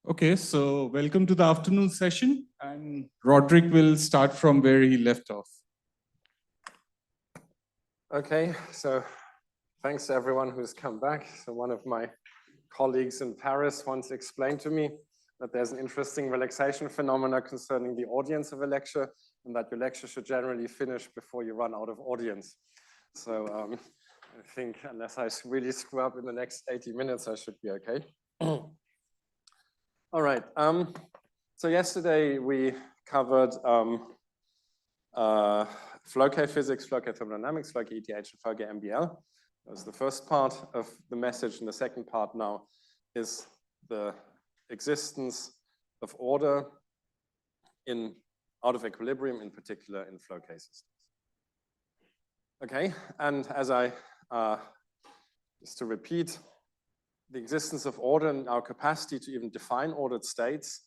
Okay, so welcome to the afternoon session, and Roderich will start from where he left off. Okay, so thanks to everyone who's come back. So one of my colleagues in Paris once explained to me that there's an interesting relaxation phenomena concerning the audience of a lecture, and that your lecture should generally finish before you run out of audience. So I think unless I really screw up in the next 80 minutes, I should be okay. All right, so yesterday we covered Floquet physics, Floquet thermodynamics, Floquet ETH, and Floquet MBL. That was the first part of the message, and the second part now is the existence of order out of equilibrium, in particular in Floquet systems. Okay, and as just to repeat, the existence of order and our capacity to even define ordered states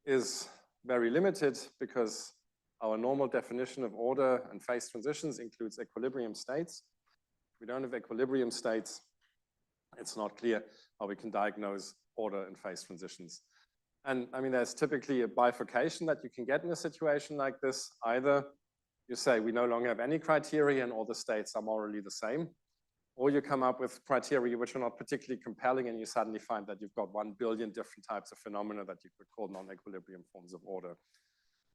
is very limited because our normal definition of order and phase transitions includes equilibrium states. If we don't have equilibrium states, it's not clear how we can diagnose order and phase transitions. And I mean, there's typically a bifurcation that you can get in a situation like this. Either you say we no longer have any criteria and all the states are morally the same, or you come up with criteria which are not particularly compelling and you suddenly find that you've got 1 billion different types of phenomena that you could call non-equilibrium forms of order.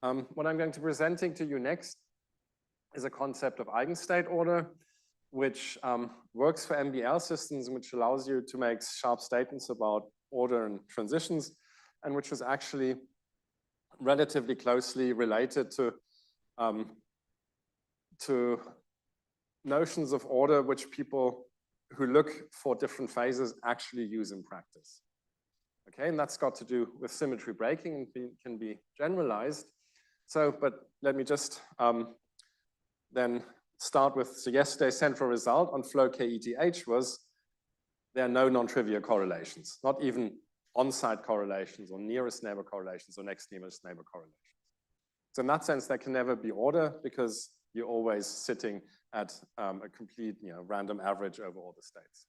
What I'm going to be presenting to you next is a concept of eigenstate order, which works for MBL systems, which allows you to make sharp statements about order and transitions, and which is actually relatively closely related to notions of order which people who look for different phases actually use in practice. Okay, and that's got to do with symmetry breaking and can be generalized. So, but let me just then start with, so yesterday's central result on Floquet ETH was there are no non-trivial correlations, not even on-site correlations or nearest neighbor correlations or next nearest neighbor correlations. So in that sense, there can never be order because you're always sitting at a complete, random average over all the states.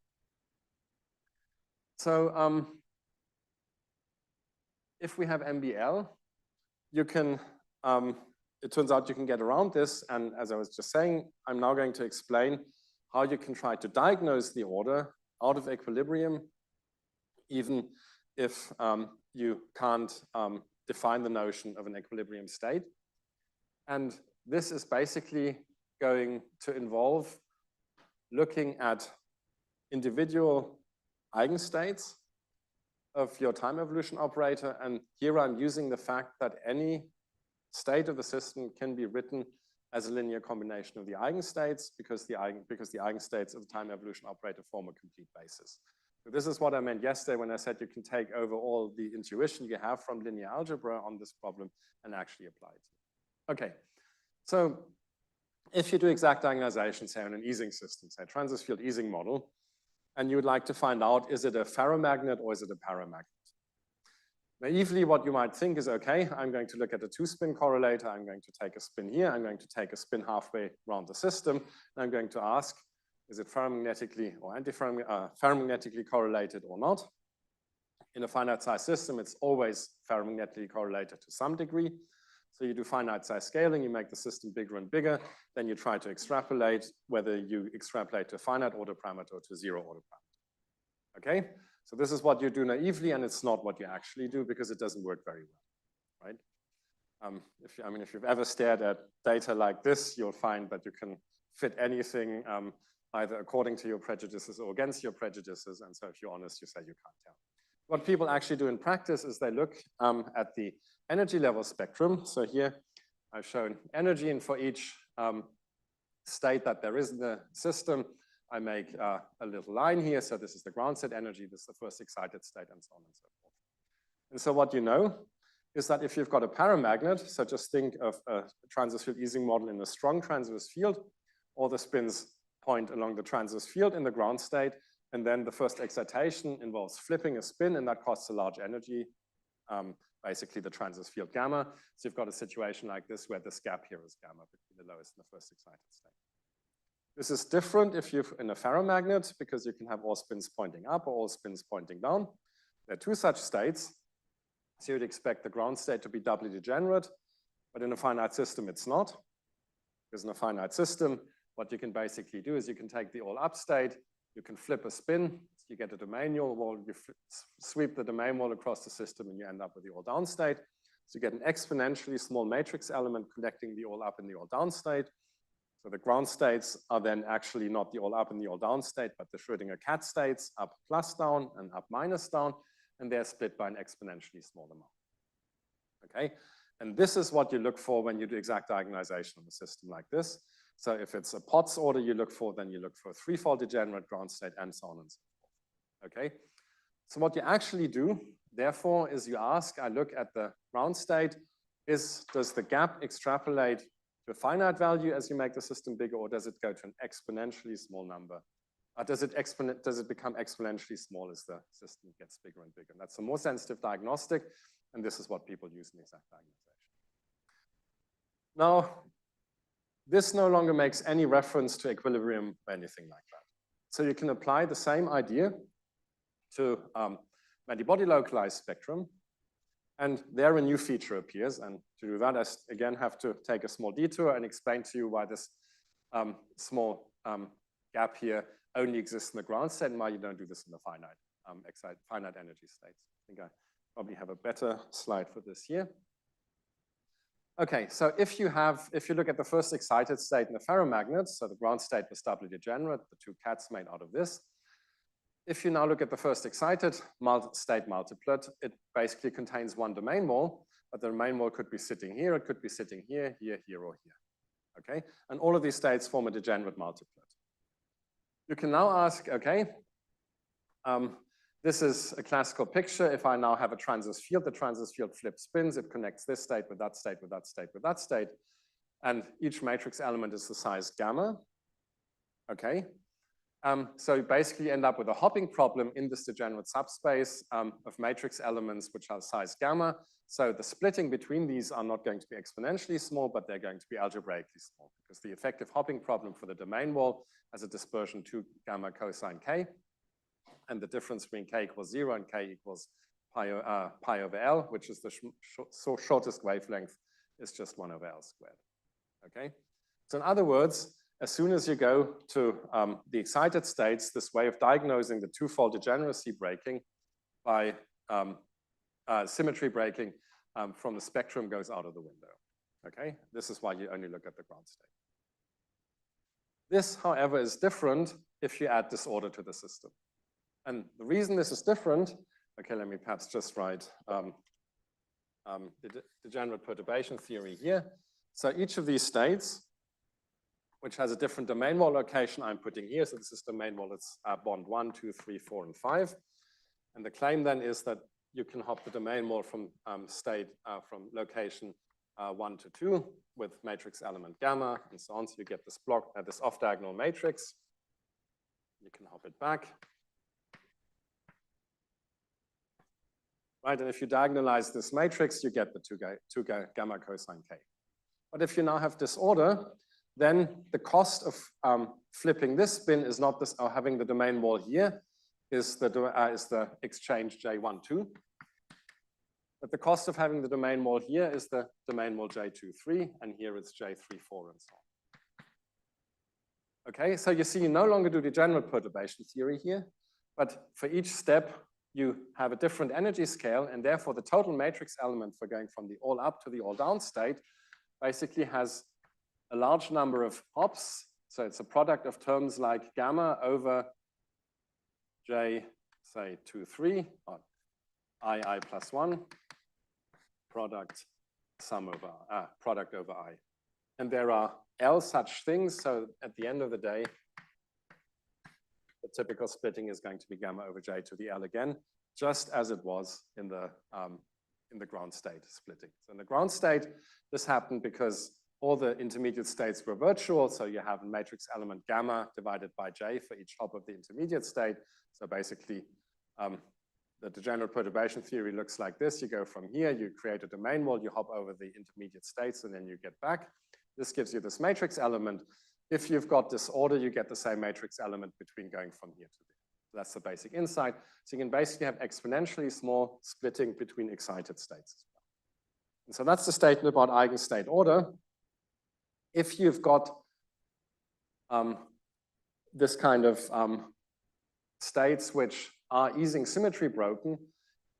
So if we have MBL, you can, it turns out you can get around this. And as I was just saying, I'm now going to explain how you can try to diagnose the order out of equilibrium, even if you can't define the notion of an equilibrium state. And this is basically going to involve looking at individual eigenstates of your time evolution operator. And here I'm using the fact that any state of the system can be written as a linear combination of the eigenstates because the eigenstates of the time evolution operator form a complete basis. So this is what I meant yesterday when I said you can take over all the intuition you have from linear algebra on this problem and actually apply it. Okay, so if you do exact diagonalization, say on an Ising system, say a transverse field Ising model, and you would like to find out, is it a ferromagnet or is it a paramagnet? Naively, what you might think is, okay, I'm going to look at a two-spin correlator. I'm going to take a spin here. I'm going to take a spin halfway around the system. And I'm going to ask, is it ferromagnetically or ferromagnetically correlated or not? In a finite size system, it's always ferromagnetically correlated to some degree. So you do finite size scaling, you make the system bigger and bigger, then you try to extrapolate whether you extrapolate to a finite order parameter or to a zero order parameter. Okay, so this is what you do naively, and it's not what you actually do because it doesn't work very well, right? If you've ever stared at data like this, you'll find that you can fit anything either according to your prejudices or against your prejudices, and so if you're honest, you say you can't tell. What people actually do in practice is they look at the energy level spectrum. So here I've shown energy, and for each state that there is in the system, I make a little line here. So this is the ground state energy, this is the first excited state, and so on and so forth. And so what you know is that if you've got a paramagnet, so just think of a transverse field Ising model in a strong transverse field, all the spins point along the transverse field in the ground state, and then the first excitation involves flipping a spin, and that costs a large energy, basically the transverse field gamma. So you've got a situation like this where this gap here is gamma between the lowest and the first excited state. This is different if you're in a ferromagnet because you can have all spins pointing up or all spins pointing down. There are two such states. So you'd expect the ground state to be doubly degenerate, but in a finite system, it's not. Because in a finite system, what you can basically do is you can take the all up state, you can flip a spin, you get a domain wall, you sweep the domain wall across the system, and you end up with the all down state. So you get an exponentially small matrix element connecting the all up and the all down state. So the ground states are then actually not the all up and the all down state, but the Schrödinger cat states, up plus down and up minus down, and they're split by an exponentially small amount. Okay, and this is what you look for when you do exact diagonalization of a system like this. So if it's a Potts order you look for, then you look for a threefold degenerate ground state and so on and so forth. Okay, so what you actually do, therefore, is you ask, I look at the ground state, does the gap extrapolate to a finite value as you make the system bigger, or does it go to an exponentially small number? Does it become exponentially small as the system gets bigger and bigger? And that's a more sensitive diagnostic, and this is what people use in exact diagonalization. Now, this no longer makes any reference to equilibrium or anything like that. So you can apply the same idea to many-body localized spectrum, and there a new feature appears. And to do that, I again have to take a small detour and explain to you why this small gap here only exists in the ground state and why you don't do this in the finite energy states. I think I probably have a better slide for this here. Okay, so if you look at the first excited state in the ferromagnets, so the ground state was doubly degenerate, the two cats made out of this. If you now look at the first excited state multiplet, it basically contains one domain wall, but the domain wall could be sitting here, it could be sitting here, here, here, or here. Okay, and all of these states form a degenerate multiplet. You can now ask, okay, this is a classical picture. If I now have a transverse field, the transverse field flips spins, it connects this state with that state, with that state, with that state, and each matrix element is the size gamma. Okay. So you basically end up with a hopping problem in this degenerate subspace of matrix elements which are size gamma. So the splitting between these are not going to be exponentially small, but they're going to be algebraically small, because the effective hopping problem for the domain wall has a dispersion 2 gamma cosine k, and the difference between k equals 0 and k equals pi over L, which is the shortest wavelength, is just 1 over L squared. Okay, so in other words, as soon as you go to the excited states, this way of diagnosing the twofold degeneracy breaking by symmetry breaking from the spectrum goes out of the window. Okay, this is why you only look at the ground state. This, however, is different if you add disorder to the system. And the reason this is different, okay, let me perhaps just write the degenerate perturbation theory here. So each of these states, which has a different domain wall location, I'm putting here. So this is domain wall, it's bond 1, 2, 3, 4, and 5. And the claim then is that you can hop the domain wall from from location 1 to 2 with matrix element gamma and so on. So you get this block, this off-diagonal matrix. You can hop it back. Right, and if you diagonalize this matrix, you get the 2 gamma cosine k. But if you now have disorder, then the cost of flipping this spin is not this, or having the domain wall here is the exchange J12. But the cost of having the domain wall here is the domain wall J23, and here it's J34 and so on. Okay, so you see, you no longer do degenerate perturbation theory here, but for each step, you have a different energy scale, and therefore the total matrix element for going from the all up to the all down state basically has a large number of hops. So it's a product of terms like gamma over J, say 2, 3, or I plus 1, product sum over, product over I. And there are L such things. So at the end of the day, the typical splitting is going to be gamma over J to the L again, just as it was in the ground state splitting. So in the ground state, this happened because all the intermediate states were virtual. So you have a matrix element gamma divided by J for each hop of the intermediate state. So basically, the degenerate perturbation theory looks like this. You go from here, you create a domain wall, you hop over the intermediate states, and then you get back. This gives you this matrix element. If you've got disorder, you get the same matrix element between going from here to there. That's the basic insight. So you can basically have exponentially small splitting between excited states as well. And so that's the statement about eigenstate order. If you've got this kind of states which are Ising symmetry broken,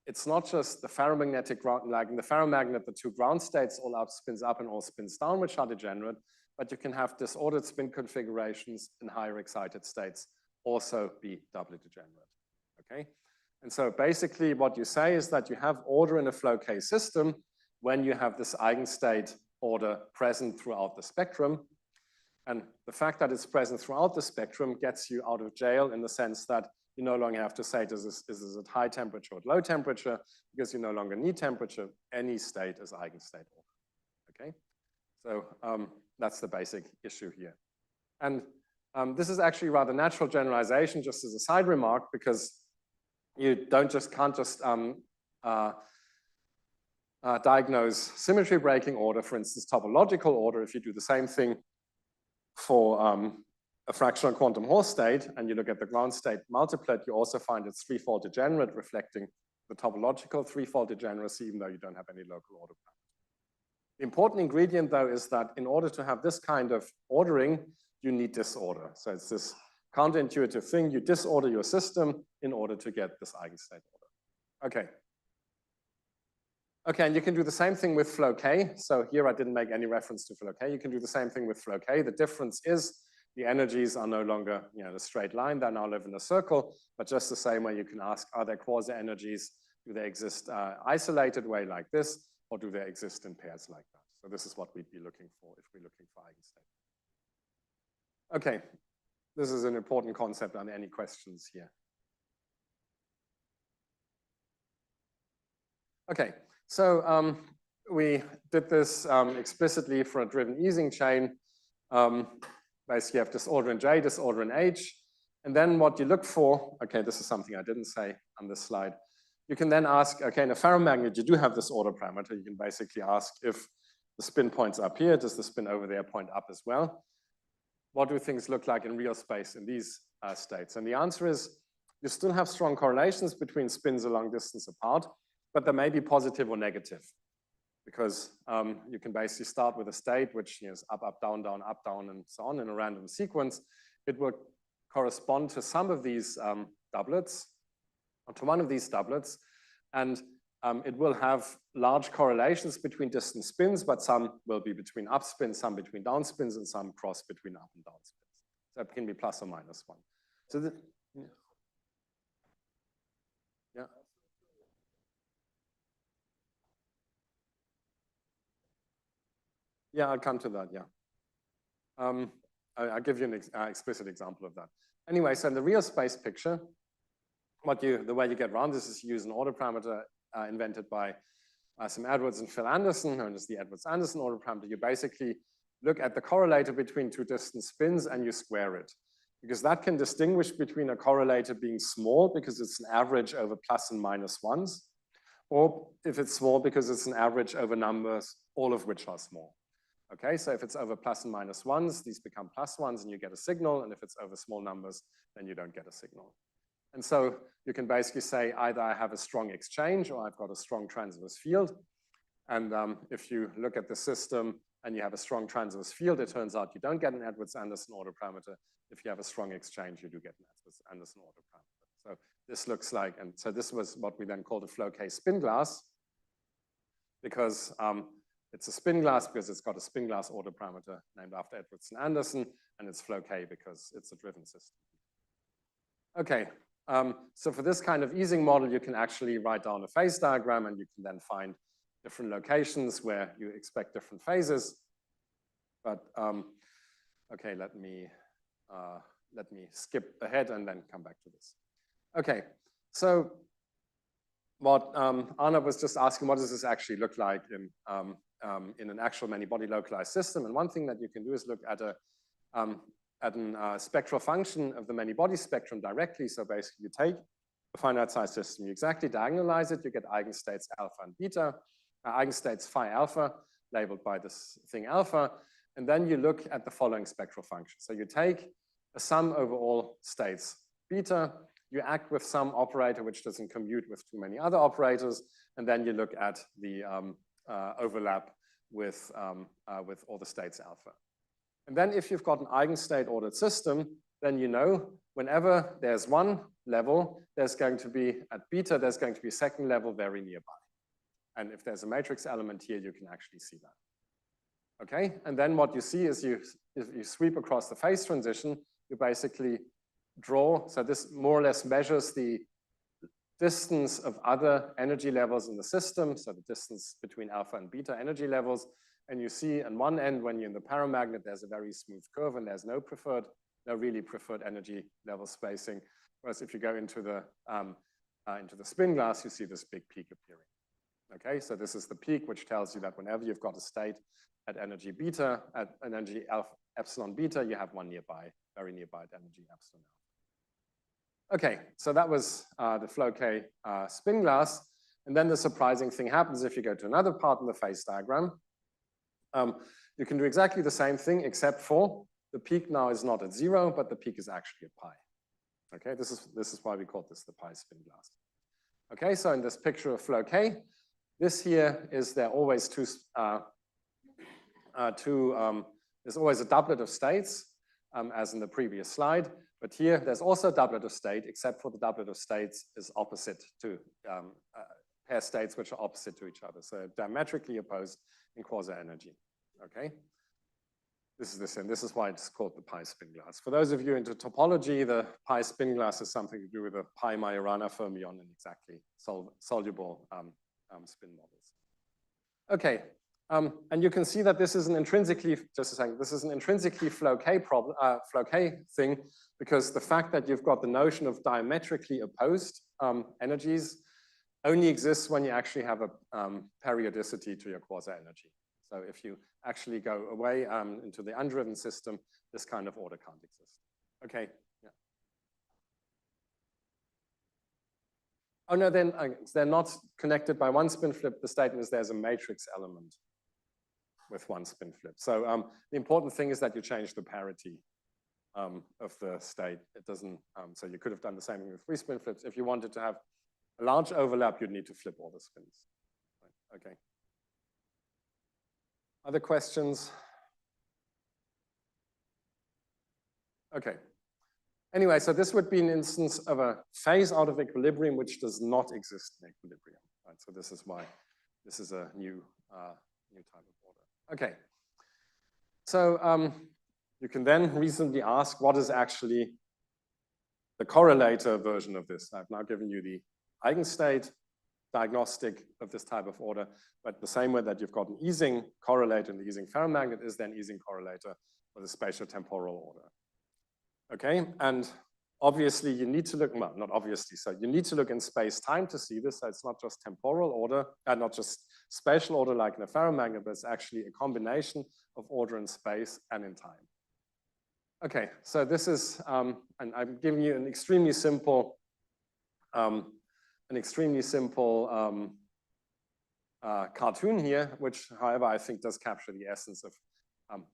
it's not just the ferromagnetic ground, like in the ferromagnet, the two ground states, all up spins up and all spins down, which are degenerate, but you can have disordered spin configurations in higher excited states also be doubly degenerate, okay? And so basically what you say is that you have order in a Floquet system when you have this eigenstate order present throughout the spectrum. And the fact that it's present throughout the spectrum gets you out of jail in the sense that you no longer have to say, is this at high temperature or low temperature, because you no longer need temperature. Any state is eigenstate order, okay? So that's the basic issue here. And this is actually rather natural generalization, just as a side remark, because you can't just diagnose symmetry breaking order, for instance, topological order, if you do the same thing for a fractional quantum Hall state, and you look at the ground state multiplet, you also find it's threefold degenerate, reflecting the topological threefold degeneracy, even though you don't have any local order parameter. The important ingredient, though, is that in order to have this kind of ordering, you need disorder. So it's this counterintuitive thing. You disorder your system in order to get this eigenstate order. Okay. Okay, and you can do the same thing with Floquet. So here I didn't make any reference to Floquet. You can do the same thing with Floquet. The difference is the energies are no longer, a straight line. They now live in a circle, but just the same way you can ask, are there quasi-energies? Do they exist isolated way like this, or do they exist in pairs like that? So this is what we'd be looking for if we're looking for eigenstate. Okay, this is an important concept. Are there any questions here? Okay, so we did this explicitly for a driven Ising chain. Basically, you have disorder in J, disorder in H. And then what you look for, okay, this is something I didn't say on this slide. You can then ask, okay, in a ferromagnet, you do have this order parameter. You can basically ask if the spin points up here, does the spin over there point up as well? What do things look like in real space in these states? And the answer is, you still have strong correlations between spins a long distance apart, but they may be positive or negative, because you can basically start with a state which is up, up, down, and so on in a random sequence. It will correspond to some of these doublets, or to one of these doublets, and it will have large correlations between distant spins, but some will be between up spins, some between down spins, and some cross between up and down spins. So it can be plus or minus one. So the, yeah. Yeah, I'll come to that, yeah. I'll give you an explicit example of that. Anyway, so in the real space picture, the way you get around this is you use an order parameter invented by some Edwards and Phil Anderson, known as the Edwards-Anderson order parameter. You basically look at the correlator between two distant spins and you square it, because that can distinguish between a correlator being small because it's an average over plus and minus ones, or if it's small because it's an average over numbers, all of which are small. Okay, so if it's over plus and minus ones, these become plus ones and you get a signal, and if it's over small numbers, then you don't get a signal. And so you can basically say either I have a strong exchange or I've got a strong transverse field. And if you look at the system and you have a strong transverse field, it turns out you don't get an Edwards-Anderson order parameter. If you have a strong exchange, you do get an Edwards-Anderson order parameter. So this looks like, and so this was what we then called a Floquet spin glass, because it's a spin glass because it's got a spin glass order parameter named after Edwards and Anderson, and it's Floquet because it's a driven system. Okay, so for this kind of Ising model, you can actually write down a phase diagram, and you can then find different locations where you expect different phases. But okay, let me skip ahead and then come back to this. Okay, so what Arnab was just asking, what does this actually look like in an actual many-body localized system? And one thing that you can do is look at a spectral function of the many-body spectrum directly. So basically, you take a finite-size system, you exactly diagonalize it, you get eigenstates alpha and beta, eigenstates phi alpha, labeled by this thing alpha, and then you look at the following spectral function. So you take a sum over all states beta, you act with some operator which doesn't commute with too many other operators, and then you look at the overlap with all the states alpha. And then if you've got an eigenstate ordered system, then you know whenever there's one level, there's going to be, at beta, there's going to be a second level very nearby. And if there's a matrix element here, you can actually see that. Okay, and then what you see is if you sweep across the phase transition, you basically draw, so this more or less measures the distance of other energy levels in the system, so the distance between alpha and beta energy levels. And you see on one end, when you're in the paramagnet, there's a very smooth curve and there's no really preferred energy level spacing. Whereas if you go into the spin glass, you see this big peak appearing. Okay, so this is the peak, which tells you that whenever you've got a state at energy beta, at energy alpha, epsilon beta, you have one nearby, very nearby at energy epsilon alpha. Okay, so that was the Floquet spin glass. And then the surprising thing happens if you go to another part in the phase diagram. You can do exactly the same thing, except for the peak now is not at 0, but the peak is actually at pi. Okay, this is why we call this the pi spin glass. Okay, so in this picture of Floquet, this here is there always there's always a doublet of states, as in the previous slide. But here, there's also a doublet of state, except for the doublet of states is opposite to pair states which are opposite to each other. So diametrically opposed in quasi-energy. Okay, this is why it's called the pi spin glass. For those of you into topology, the pi spin glass is something to do with the pi Majorana fermion and exactly soluble spin models. Okay, and you can see that this is an intrinsically, this is an intrinsically Floquet problem, Floquet thing, because the fact that you've got the notion of diametrically opposed energies only exists when you actually have a periodicity to your quasi-energy. So if you actually go away into the undriven system, this kind of order can't exist. Okay. Yeah. Oh no, then they're not connected by one spin flip. The statement is there's a matrix element with one spin flip. So the important thing is that you change the parity of the state. It doesn't, so you could have done the same thing with 3 spin flips. If you wanted to have a large overlap, you'd need to flip all the spins. Right. Okay. Other questions? Okay. Anyway, so this would be an instance of a phase out of equilibrium which does not exist in equilibrium. Right? So this is why this is a new type of order. Okay. So you can then reasonably ask what is actually the correlator version of this. I've now given you the eigenstate diagnostic of this type of order, but the same way that you've got an Ising correlator in the Ising ferromagnet is then Ising correlator for the spatiotemporal order. Okay, and obviously you need to look, well, not obviously, so you need to look in space-time to see this, so it's not just temporal order, not just spatial order like in a ferromagnet, but it's actually a combination of order in space and in time. Okay, so this is, and I'm giving you an extremely simple cartoon here, which, however, I think does capture the essence of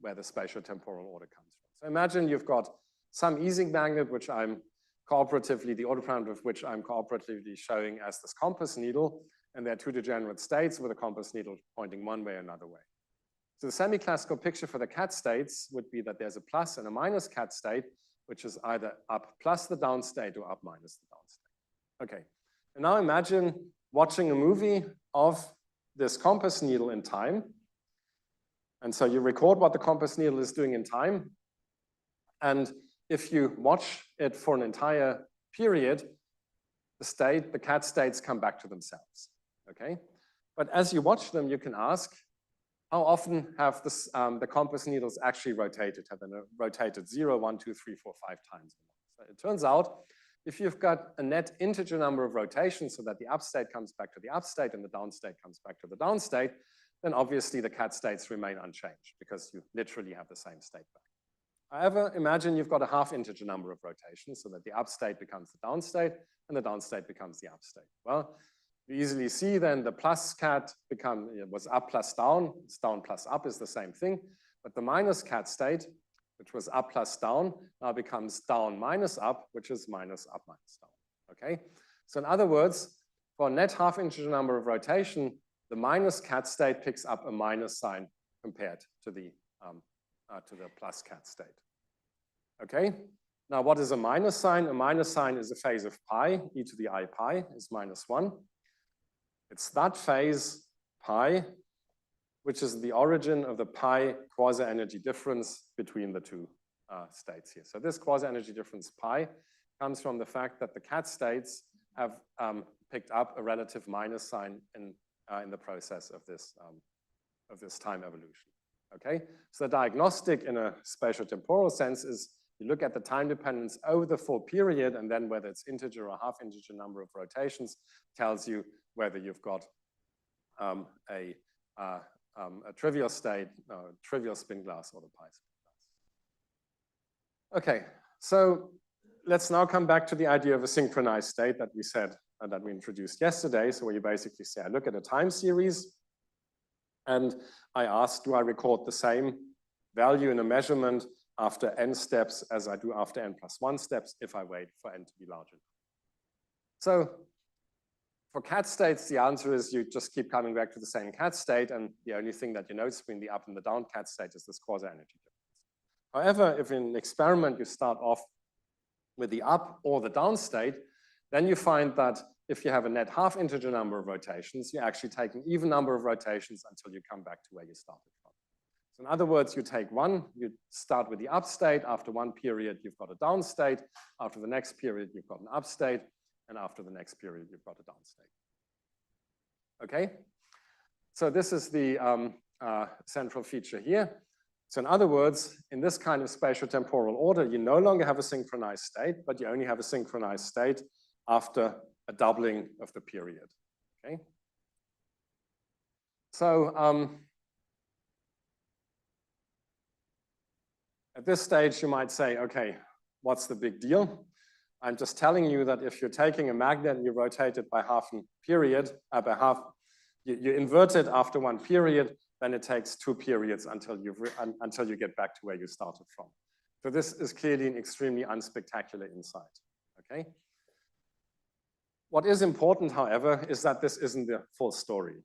where the spatiotemporal order comes from. So imagine you've got some Ising magnet, which I'm cooperatively, the order parameter of which I'm cooperatively showing as this compass needle, and there are 2 degenerate states with a compass needle pointing one way or another way. So the semi-classical picture for the cat states would be that there's a plus and a minus cat state, which is either up plus the down state or up minus the down state. Okay. And now imagine watching a movie of this compass needle in time. And so you record what the compass needle is doing in time. And if you watch it for an entire period, the cat states come back to themselves. Okay? But as you watch them, you can ask, how often have this, the compass needles actually rotated? Have they rotated 0, 1, 2, 3, 4, 5 times? So it turns out, if you've got a net integer number of rotations so that the up state comes back to the up state and the down state comes back to the down state, then obviously the cat states remain unchanged because you literally have the same state back. However, imagine you've got a half integer number of rotations so that the up state becomes the down state and the down state becomes the up state. Well, you easily see then the plus cat was up plus down. It's down plus up is the same thing, but the minus cat state, which was up plus down, now becomes down minus up, which is minus up minus down. okay? So in other words, for a net half integer number of rotation, the minus cat state picks up a minus sign compared to the plus cat state. Okay, now what is a minus sign? A minus sign is a phase of pi, e to the I pi is -1. It's that phase pi, which is the origin of the pi quasi-energy difference between the two states here. So this quasi-energy difference pi comes from the fact that the cat states have picked up a relative minus sign in the process of this time evolution. Okay, so the diagnostic in a spatiotemporal sense is you look at the time dependence over the full period, and then whether it's integer or half integer number of rotations tells you whether you've got a trivial state, trivial spin glass, or the pi spin glass. Okay, so let's now come back to the idea of a synchronized state that we said that we introduced yesterday. So where you basically say, I look at a time series, and I ask, do I record the same value in a measurement after n steps as I do after n+1 steps if I wait for n to be large enough? So for cat states, the answer is you just keep coming back to the same cat state, and the only thing that you notice between the up and the down cat state is this quasi-energy difference. However, if in an experiment you start off with the up or the down state, then you find that if you have a net half integer number of rotations, you actually take an even number of rotations until you come back to where you started from. So in other words, you take one, you start with the up state. After one period, you've got a down state. After the next period, you've got an up state. And after the next period, you've got a down state. Okay? So this is the central feature here. So in other words, in this kind of spatiotemporal order, you no longer have a synchronized state, but you only have a synchronized state after a doubling of the period. Okay? So at this stage, you might say, okay, what's the big deal? I'm just telling you that if you're taking a magnet and you rotate it by half a period, you invert it after one period, then it takes 2 periods until you get back to where you started from. So this is clearly an extremely unspectacular insight. Okay. What is important, however, is that this isn't the full story,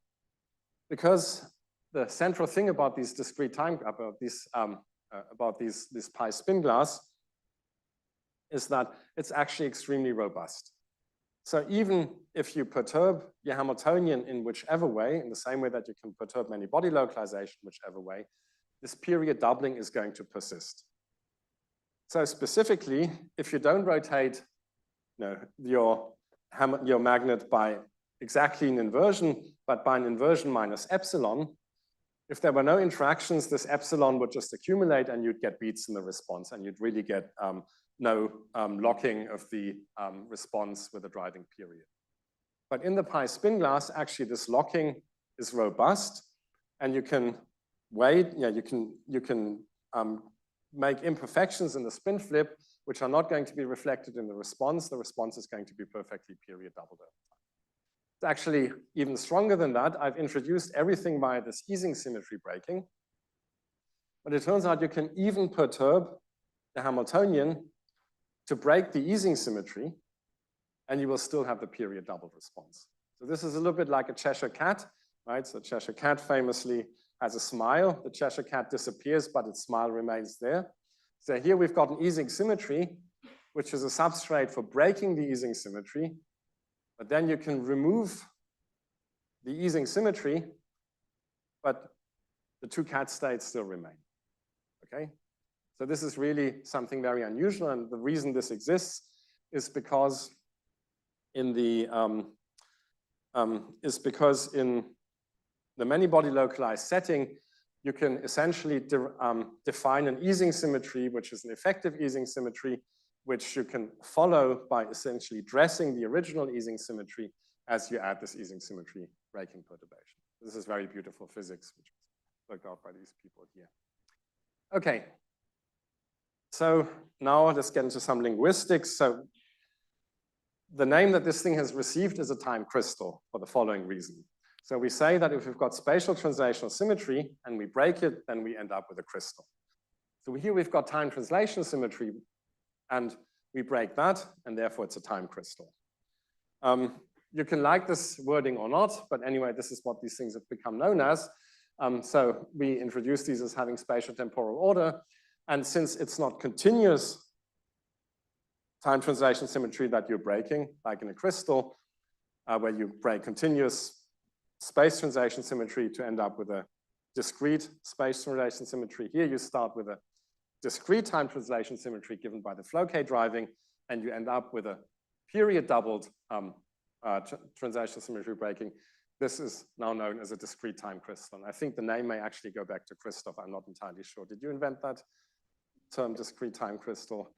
because the central thing about these discrete time about this pi spin glass is that it's actually extremely robust. So even if you perturb your Hamiltonian in whichever way, in the same way that you can perturb many-body localization whichever way, this period doubling is going to persist. So specifically, if you don't rotate your magnet by exactly an inversion, but by an inversion minus epsilon, if there were no interactions, this epsilon would just accumulate and you'd get beats in the response, and you'd really get no locking of the response with a driving period. But in the pi spin glass, actually this locking is robust, and you can you can make imperfections in the spin flip, which are not going to be reflected in the response. The response is going to be perfectly period doubled over time. It's actually even stronger than that. I've introduced everything via this Ising symmetry breaking, but it turns out you can even perturb the Hamiltonian to break the Ising symmetry, and you will still have the period doubled response. So this is a little bit like a Cheshire cat, right? So Cheshire cat famously has a smile. The Cheshire cat disappears, but its smile remains there. So here we've got an Ising symmetry, which is a substrate for breaking the Ising symmetry, but then you can remove the Ising symmetry, but the two cat states still remain, okay? So this is really something very unusual, and the reason this exists is because in the many-body localized setting, you can essentially define an Ising symmetry, which is an effective Ising symmetry, which you can follow by essentially dressing the original Ising symmetry as you add this Ising symmetry breaking perturbation. This is very beautiful physics, which was worked out by these people here. Okay. So now let's get into some linguistics. So the name that this thing has received is a time crystal for the following reason. So we say that if we've got spatial translational symmetry and we break it, then we end up with a crystal. So here we've got time translation symmetry, and we break that, and therefore it's a time crystal. You can like this wording or not, but anyway, this is what these things have become known as. So we introduce these as having spatiotemporal order. And since it's not continuous time translation symmetry that you're breaking, like in a crystal, where you break continuous space translation symmetry to end up with a discrete space translation symmetry. Here you start with a discrete time translation symmetry given by the Floquet driving, and you end up with a period doubled translation symmetry breaking. This is now known as a discrete time crystal. And I think the name may actually go back to Christoph. I'm not entirely sure. Did you invent that term, discrete time crystal?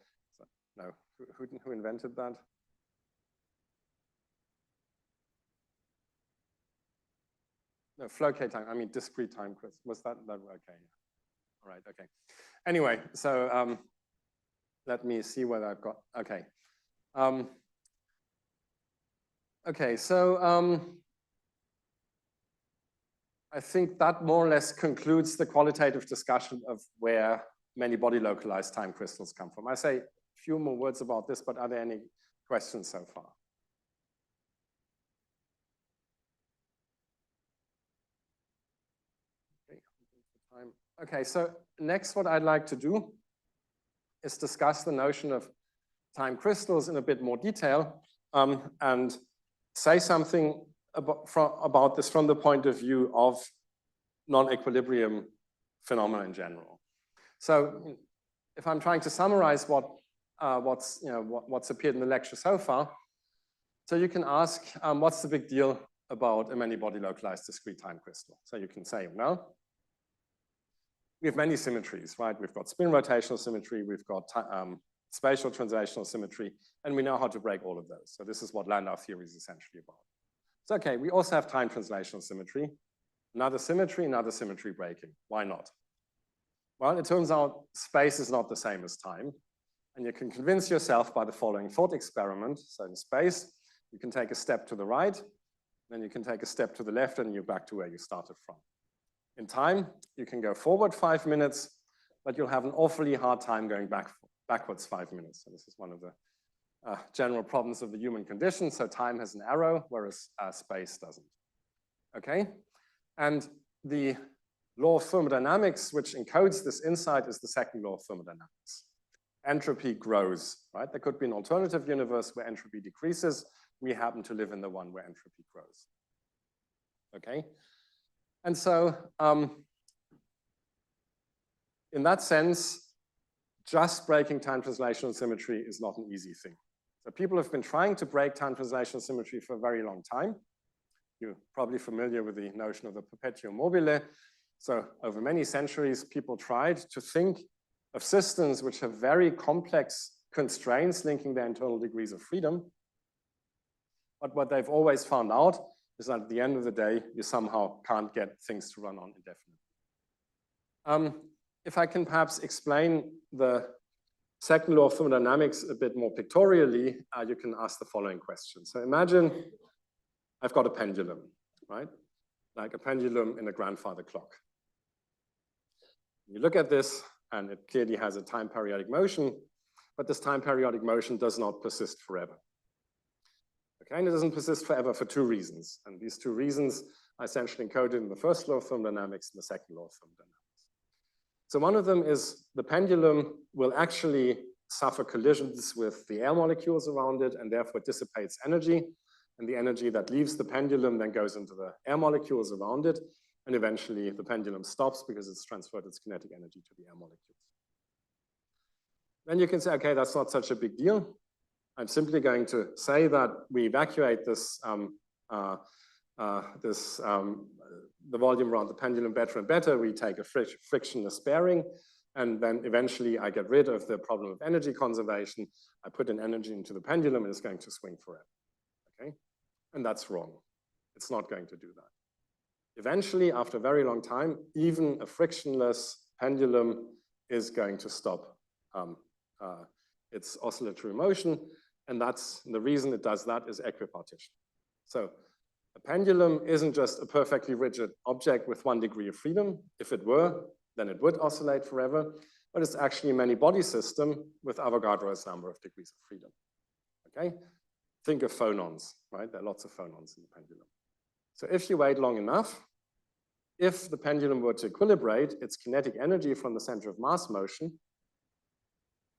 No. Who invented that? No, Floquet time. I mean, discrete time crystal. Was that okay? All right. Okay. Anyway, so let me see whether I've got. Okay. Okay. So I think that more or less concludes the qualitative discussion of where many-body localized time crystals come from. I say a few more words about this, but are there any questions so far? Okay, so next what I'd like to do is discuss the notion of time crystals in a bit more detail and say something about this from the point of view of non-equilibrium phenomena in general. So if I'm trying to summarize what's appeared in the lecture so far, so you can ask, what's the big deal about a many-body localized discrete time crystal? So you can say, well, we have many symmetries, right? We've got spin rotational symmetry, we've got spatial translational symmetry, and we know how to break all of those. So this is what Landau theory is essentially about. So okay, we also have time translational symmetry, another symmetry breaking. Why not? Well, it turns out space is not the same as time, and you can convince yourself by the following thought experiment. So in space, you can take a step to the right, then you can take a step to the left, and you're back to where you started from. In time, you can go forward 5 minutes, but you'll have an awfully hard time going backwards 5 minutes. So this is one of the general problems of the human condition. So time has an arrow, whereas space doesn't. Okay? And the law of thermodynamics, which encodes this insight, is the second law of thermodynamics. Entropy grows, right? There could be an alternative universe where entropy decreases. We happen to live in the one where entropy grows. Okay? And so, in that sense, just breaking time translational symmetry is not an easy thing. So people have been trying to break time translational symmetry for a very long time. You're probably familiar with the notion of the perpetuum mobile. So over many centuries, people tried to think of systems which have very complex constraints linking their internal degrees of freedom. But what they've always found out is that at the end of the day, you somehow can't get things to run on indefinitely. If I can perhaps explain the second law of thermodynamics a bit more pictorially, you can ask the following question. So imagine I've got a pendulum, right? Like a pendulum in a grandfather clock. You look at this, and it clearly has a time periodic motion, but this time periodic motion does not persist forever. Okay, and it doesn't persist forever for two reasons. And these two reasons are essentially encoded in the first law of thermodynamics and the second law of thermodynamics. So one of them is the pendulum will actually suffer collisions with the air molecules around it and therefore dissipates energy. And the energy that leaves the pendulum then goes into the air molecules around it. And eventually the pendulum stops because it's transferred its kinetic energy to the air molecules. Then you can say, okay, that's not such a big deal. I'm simply going to say that we evacuate this, the volume around the pendulum better and better. We take a frictionless bearing, and then eventually I get rid of the problem of energy conservation. I put an energy into the pendulum, and it's going to swing forever. Okay, and that's wrong. It's not going to do that. Eventually, after a very long time, even a frictionless pendulum is going to stop its oscillatory motion. And that's the reason it does that is equipartition. So a pendulum isn't just a perfectly rigid object with 1 degree of freedom. If it were, then it would oscillate forever. But it's actually a many-body system with Avogadro's number of degrees of freedom. Okay? think of phonons, right? There are lots of phonons in the pendulum. So if you wait long enough, if the pendulum were to equilibrate, its kinetic energy from the center of mass motion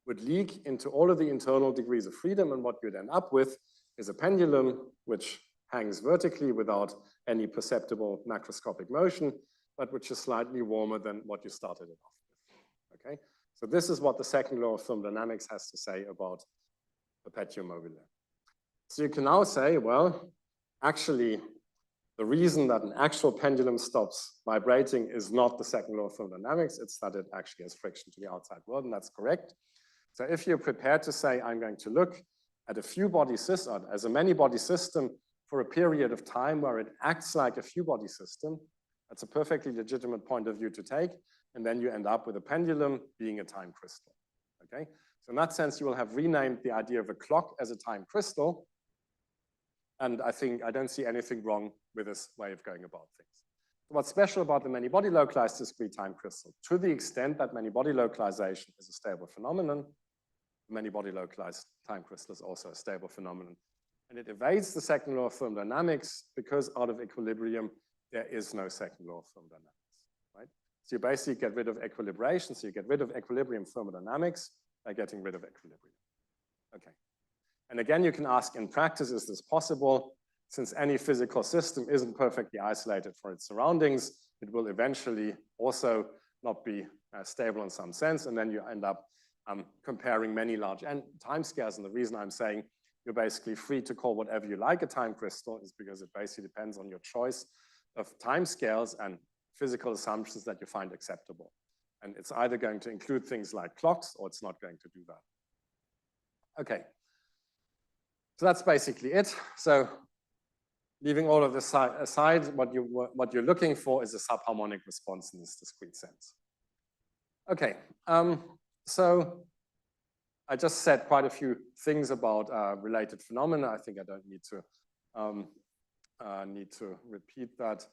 would leak into all of the internal degrees of freedom, and what you'd end up with is a pendulum which hangs vertically without any perceptible macroscopic motion, but which is slightly warmer than what you started it off with, okay? So this is what the second law of thermodynamics has to say about perpetuum mobile. So you can now say, well, actually, the reason that an actual pendulum stops vibrating is not the second law of thermodynamics, it's that it actually has friction to the outside world, and that's correct. So if you're prepared to say, I'm going to look at a few body system, as a many body system for a period of time where it acts like a few body system, that's a perfectly legitimate point of view to take, and then you end up with a pendulum being a time crystal, okay? So in that sense, you will have renamed the idea of a clock as a time crystal, and I don't see anything wrong with this way of going about things. What's special about the many-body localized discrete time crystal, to the extent that many-body localization is a stable phenomenon, many-body localized time crystal is also a stable phenomenon. And it evades the second law of thermodynamics because out of equilibrium, there is no second law of thermodynamics, right? So you basically get rid of equilibration, so you get rid of equilibrium thermodynamics by getting rid of equilibrium, okay? And again, you can ask in practice, is this possible? Since any physical system isn't perfectly isolated from its surroundings, it will eventually also not be stable in some sense, and then you end up comparing many large timescales. And the reason I'm saying you're basically free to call whatever you like a time crystal is because it basically depends on your choice of timescales and physical assumptions that you find acceptable. And it's either going to include things like clocks or it's not going to do that. Okay. So that's basically it. So leaving all of this aside, what you're looking for is a subharmonic response in this discrete sense. Okay, so I just said quite a few things about related phenomena. I think I don't need to repeat that.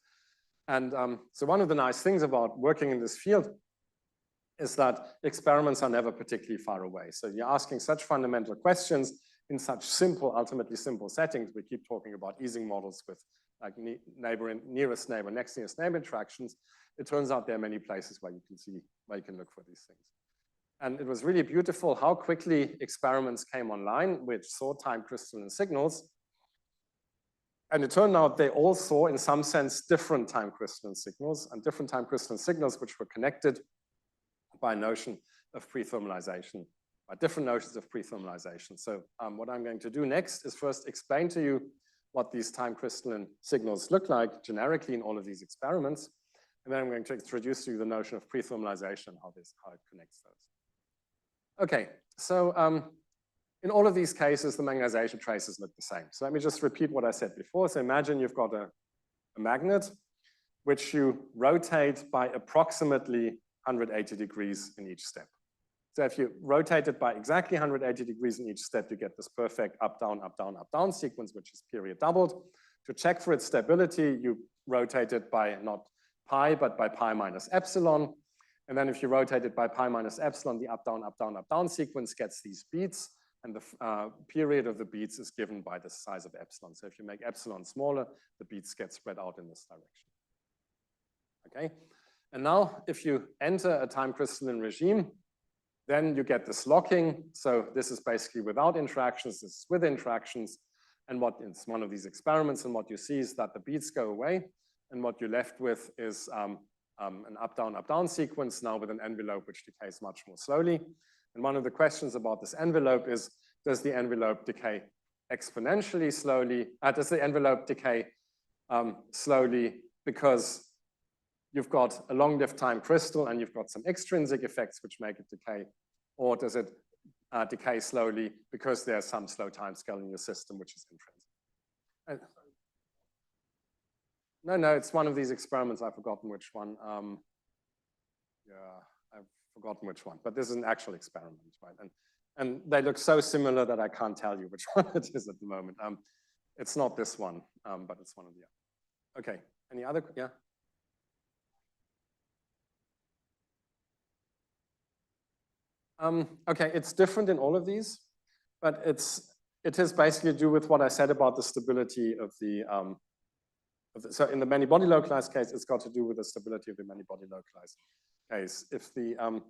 And so one of the nice things about working in this field is that experiments are never particularly far away. So you're asking such fundamental questions in such simple, ultimately simple settings. We keep talking about Ising models with like nearest neighbor, next nearest neighbor interactions. It turns out there are many places where you can look for these things. And it was really beautiful how quickly experiments came online, which saw time crystalline signals. And it turned out they all saw, in some sense, different time crystalline signals, and different time crystalline signals which were connected by a notion of pre-thermalization, by different notions of pre-thermalization. So what I'm going to do next is first explain to you what these time crystalline signals look like generically in all of these experiments. And then I'm going to introduce to you the notion of pre-thermalization, how it connects those. Okay, so in all of these cases, the magnetization traces look the same. So let me just repeat what I said before. So imagine you've got a magnet which you rotate by approximately 180 degrees in each step. So if you rotate it by exactly 180 degrees in each step, you get this perfect up, down, up, down, up, down sequence, which is period doubled. To check for its stability, you rotate it by not pi, but by pi minus epsilon. And then if you rotate it by pi minus epsilon, the up, down, up, down, up, down sequence gets these beats. And the period of the beats is given by the size of epsilon. So if you make epsilon smaller, the beats get spread out in this direction. Okay. And now if you enter a time crystalline regime, then you get this locking. So this is basically without interactions, this is with interactions. And what it's one of these experiments, and what you see is that the beats go away. And what you're left with is an up, down sequence, now with an envelope which decays much more slowly. And one of the questions about this envelope is, does the envelope decay exponentially slowly? Does the envelope decay slowly because you've got a long-lived time crystal and you've got some extrinsic effects which make it decay? Or does it decay slowly because there's some slow time scale in your system which is intrinsic? No, it's one of these experiments. I've forgotten which one. Yeah, I've forgotten which one, but this is an actual experiment, right? And they look so similar that I can't tell you which one it is at the moment. It's not this one, but it's one of the other. Okay, any other, yeah? Okay, it's different in all of these, but it's it is basically to do with what I said about the stability of the, so in the many-body localized case, it's got to do with the stability of the many-body localized case. If the,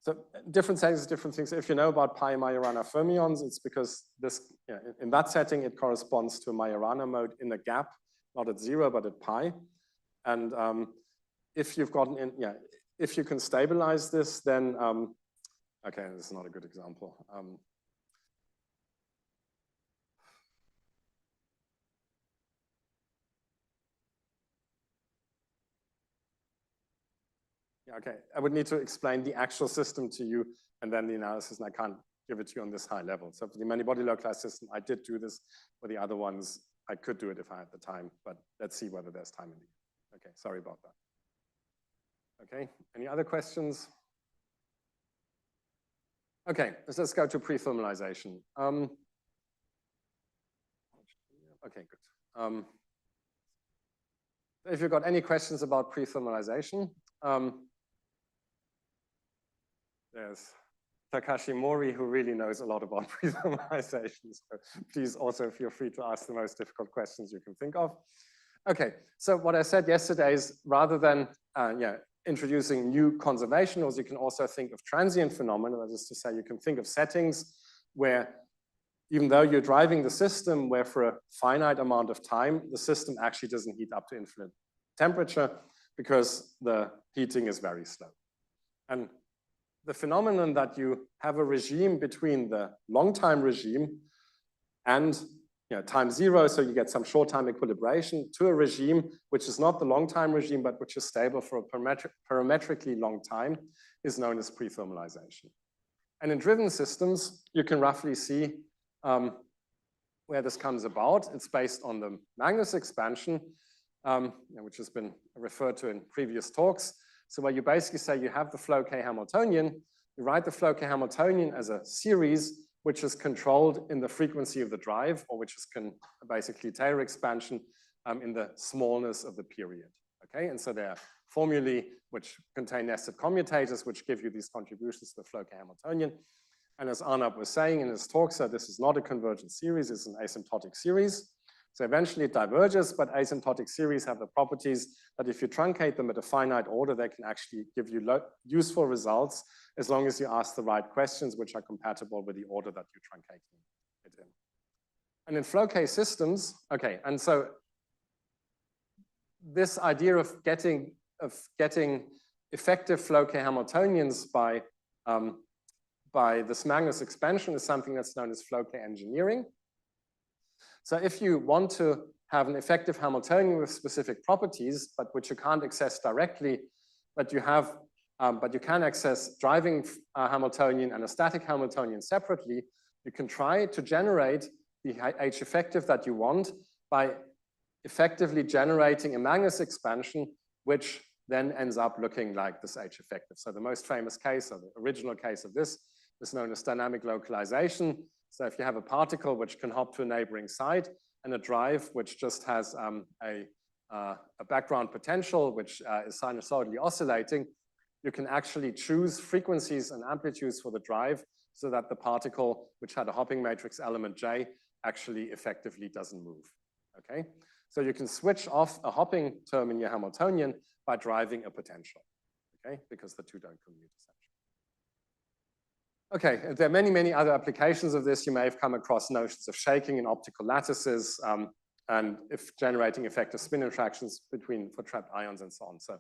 so different settings, different things. If you know about pi Majorana fermions, it's because this, in that setting, it corresponds to a Majorana mode in a gap, not at 0, but at pi. And if you've gotten if you can stabilize this, then, okay, this is not a good example. Okay, I would need to explain the actual system to you and then the analysis, and I can't give it to you on this high level. So for the many-body localized system, I did do this. For the other ones, I could do it if I had the time, but let's see whether there's time in the end. Okay, sorry about that. Okay, any other questions? Okay, let's go to pre-thermalization. Okay, good. If you've got any questions about pre-thermalization, there's Takashi Mori, who really knows a lot about pre-thermalization. So please also feel free to ask the most difficult questions you can think of. Okay, so what I said yesterday is rather than introducing new conservation laws, you can also think of transient phenomena. That is to say, you can think of settings where even though you're driving the system, where for a finite amount of time, the system actually doesn't heat up to infinite temperature because the heating is very slow. And the phenomenon that you have a regime between the long time regime and time 0, so you get some short time equilibration, to a regime which is not the long time regime, but which is stable for a parametrically long time, is known as pre-thermalization. And in driven systems, you can roughly see where this comes about. It's based on the Magnus expansion, which has been referred to in previous talks. So where you basically say you have the Floquet Hamiltonian, you write the Floquet Hamiltonian as a series which is controlled in the frequency of the drive, or which is basically Taylor expansion in the smallness of the period. Okay, and so there are formulae which contain nested commutators which give you these contributions to the Floquet Hamiltonian. And as Arnab was saying in his talk, so this is not a convergent series, it's an asymptotic series. So eventually it diverges, but asymptotic series have the properties that if you truncate them at a finite order, they can actually give you useful results as long as you ask the right questions which are compatible with the order that you're truncating it in. And in Floquet systems, okay, and so this idea of getting effective Floquet Hamiltonians by this Magnus expansion is something that's known as Floquet engineering. So if you want to have an effective Hamiltonian with specific properties, but which you can't access directly, but you can access driving Hamiltonian and a static Hamiltonian separately, you can try to generate the H effective that you want by effectively generating a Magnus expansion, which then ends up looking like this H effective. So the most famous case, or the original case of this, is known as dynamic localization. So if you have a particle which can hop to a neighboring site and a drive which just has a background potential which is sinusoidally oscillating, you can actually choose frequencies and amplitudes for the drive so that the particle which had a hopping matrix element J actually effectively doesn't move, okay? So you can switch off a hopping term in your Hamiltonian by driving a potential, okay? Because the two don't commute essentially. Okay, there are many, many other applications of this. You may have come across notions of shaking in optical lattices and if generating effective spin interactions for trapped ions and so on. So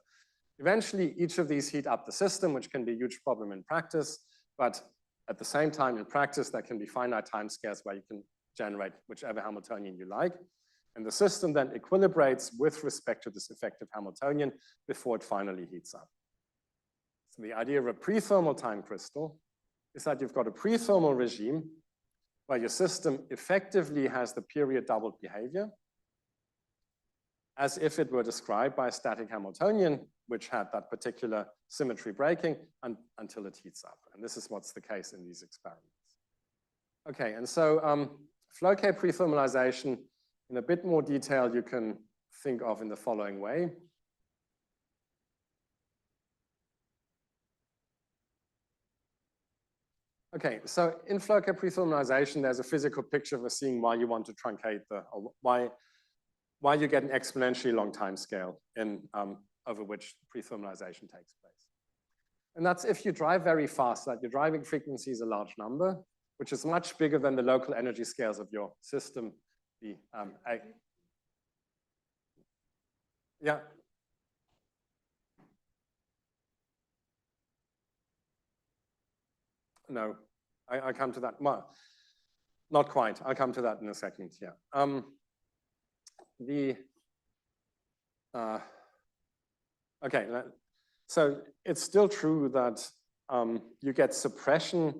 eventually each of these heat up the system, which can be a huge problem in practice, but at the same time in practice, there can be finite timescales where you can generate whichever Hamiltonian you like. And the system then equilibrates with respect to this effective Hamiltonian before it finally heats up. So the idea of a pre-thermal time crystal is that you've got a pre-thermal regime where your system effectively has the period doubled behavior as if it were described by a static Hamiltonian, which had that particular symmetry breaking until it heats up. And this is what's the case in these experiments. Okay, and so Floquet pre-thermalization in a bit more detail you can think of in the following way. Okay, so in Floquet prethermalization, there's a physical picture for seeing why you want to truncate or why you get an exponentially long time scale in over which prethermalization takes place. And that's if you drive very fast, that your driving frequency is a large number, which is much bigger than the local energy scales of your system. Yeah. No, I come to that. Well, not quite. I'll come to that in a second. Yeah. Okay. So it's still true that you get suppression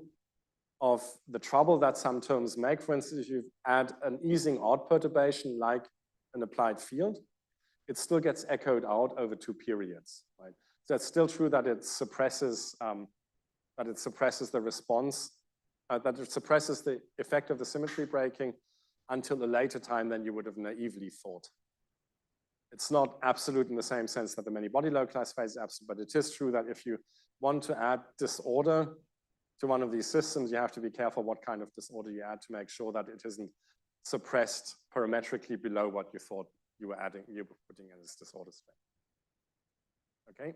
of the trouble that some terms make. For instance, if you add an easing odd perturbation like an applied field, it still gets echoed out over 2 periods. Right? So it's still true that it suppresses the response, that it suppresses the effect of the symmetry breaking until a later time than you would have naively thought. It's not absolute in the same sense that the many-body localized phase is absolute, but it is true that if you want to add disorder to one of these systems, you have to be careful what kind of disorder you add to make sure that it isn't suppressed parametrically below what you thought you were putting in as disorder state. Okay,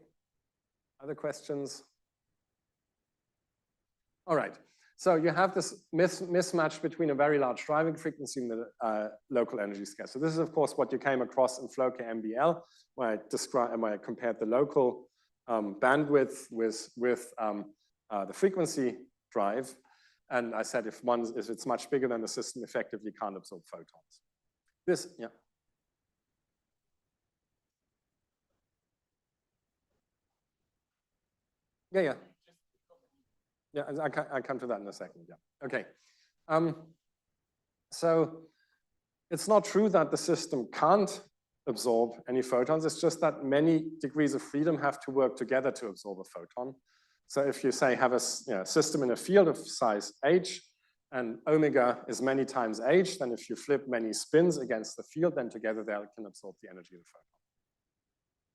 other questions? All right, so you have this mismatch between a very large driving frequency and the local energy scale. So this is, of course, what you came across in Floquet MBL, where I compared the local bandwidth with the frequency drive. And I said if it's much bigger than the system, effectively can't absorb photons. This, yeah. Yeah. Yeah, I come to that in a second, yeah. Okay. So it's not true that the system can't absorb any photons. It's just that many degrees of freedom have to work together to absorb a photon. So if you say have a system in a field of size h, and omega is many times h, then if you flip many spins against the field, then together they can absorb the energy of the photon.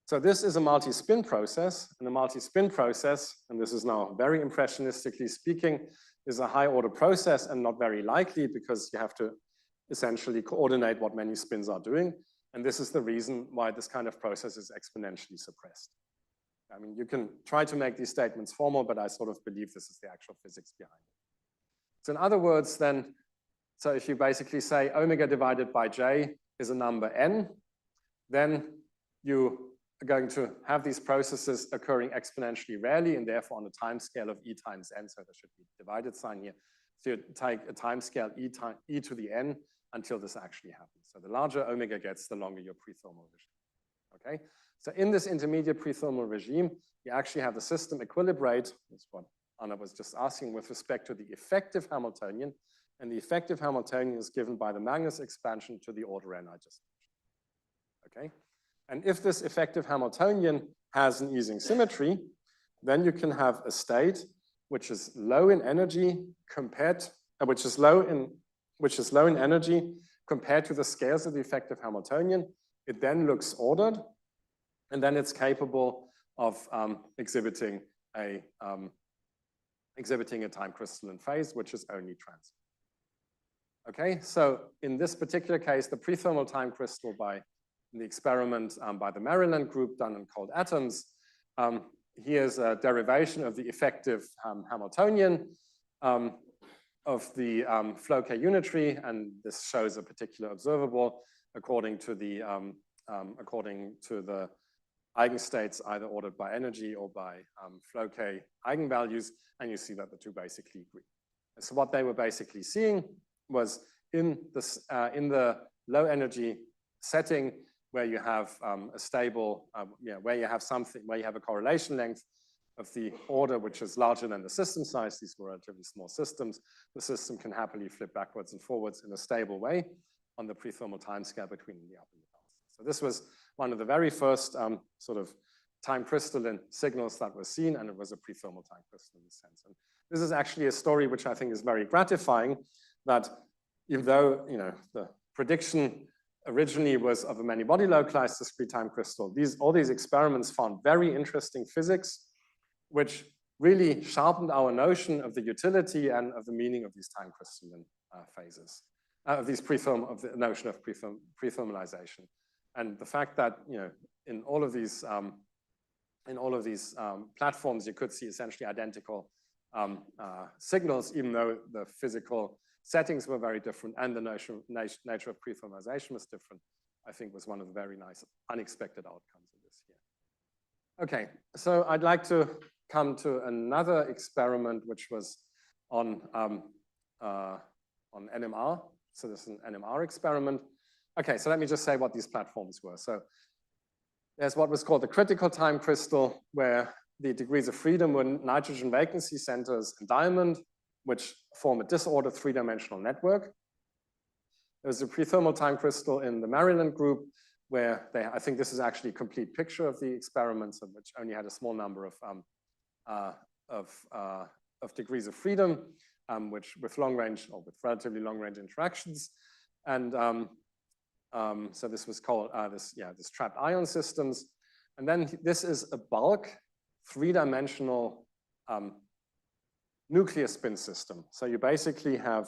So this is a multi-spin process, and a multi-spin process, and this is now very impressionistically speaking, is a high-order process and not very likely because you have to essentially coordinate what many spins are doing. And this is the reason why this kind of process is exponentially suppressed. I mean, you can try to make these statements formal, but I sort of believe this is the actual physics behind it. So in other words, then, so if you basically say omega divided by j is a number n, then you are going to have these processes occurring exponentially rarely, and therefore on a time scale of e times n, so there should be a divided sign here. So you take a time scale e to the n until this actually happens. So the larger omega gets, the longer your prethermal regime. Okay? So in this intermediate prethermal regime, you actually have the system equilibrate, that's what Arnab was just asking, with respect to the effective Hamiltonian, and the effective Hamiltonian is given by the Magnus expansion to the order n I just mentioned. Okay? And if this effective Hamiltonian has an easing symmetry, then you can have a state which is low in energy compared, which is low in energy compared to the scales of the effective Hamiltonian. It then looks ordered, and then it's capable of exhibiting a time crystalline phase, which is only transient. Okay, so in this particular case, the prethermal time crystal in the experiment by the Maryland group done in cold atoms, here's a derivation of the effective Hamiltonian of the Floquet unitary, and this shows a particular observable according to the eigenstates either ordered by energy or by Floquet eigenvalues, and you see that the two basically agree. And so what they were basically seeing was in the low energy setting where you have a stable, where you have a correlation length of the order which is larger than the system size. These were relatively small systems. The system can happily flip backwards and forwards in a stable way on the prethermal timescale between the up and the down. So this was one of the very first sort of time crystalline signals that was seen, and it was a prethermal time crystal in this sense. And this is actually a story which I think is very gratifying, that even though the prediction originally was of a many-body localized discrete time crystal, all these experiments found very interesting physics, which really sharpened our notion of the utility and of the meaning of these time crystalline phases, of these of the notion of pre-thermalization, and the fact that in all of these platforms you could see essentially identical signals, even though the physical settings were very different and the nature of pre-thermalization was different, I think was one of the very nice unexpected outcomes of this here. Okay, so I'd like to come to another experiment which was on NMR. So this is an NMR experiment. Okay, so let me just say what these platforms were. So there's what was called the critical time crystal, where the degrees of freedom were nitrogen vacancy centers and diamond, which form a disordered three-dimensional network. There's a pre-thermal time crystal in the Maryland group, where I think this is actually a complete picture of the experiments, of which only had a small number of degrees of freedom, which with long range or with relatively long range interactions. And so this was called this trapped ion systems. And then this is a bulk three-dimensional nuclear spin system. So you basically have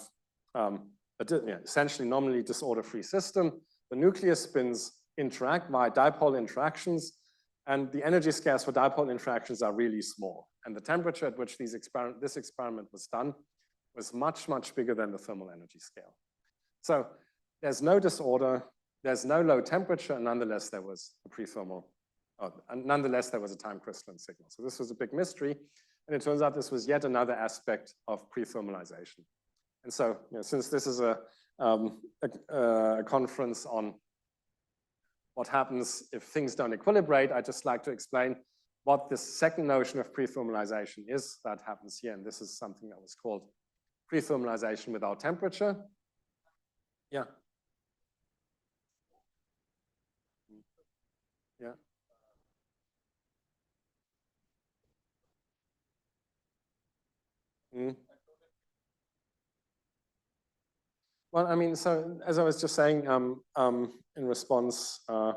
essentially nominally disorder-free system. The nuclear spins interact via dipole interactions, and the energy scales for dipole interactions are really small. And the temperature at which this experiment was done was much, much bigger than the thermal energy scale. So there's no disorder, there's no low temperature, and nonetheless there was a pre-thermal, and nonetheless there was a time crystalline signal. So this was a big mystery, and it turns out this was yet another aspect of pre-thermalization. And so, since this is a conference on what happens if things don't equilibrate, I'd just like to explain what this second notion of pre-thermalization is that happens here. And this is something that was called pre-thermalization without temperature. Yeah. Yeah. Mm. Well, I mean, so as I was just saying in response to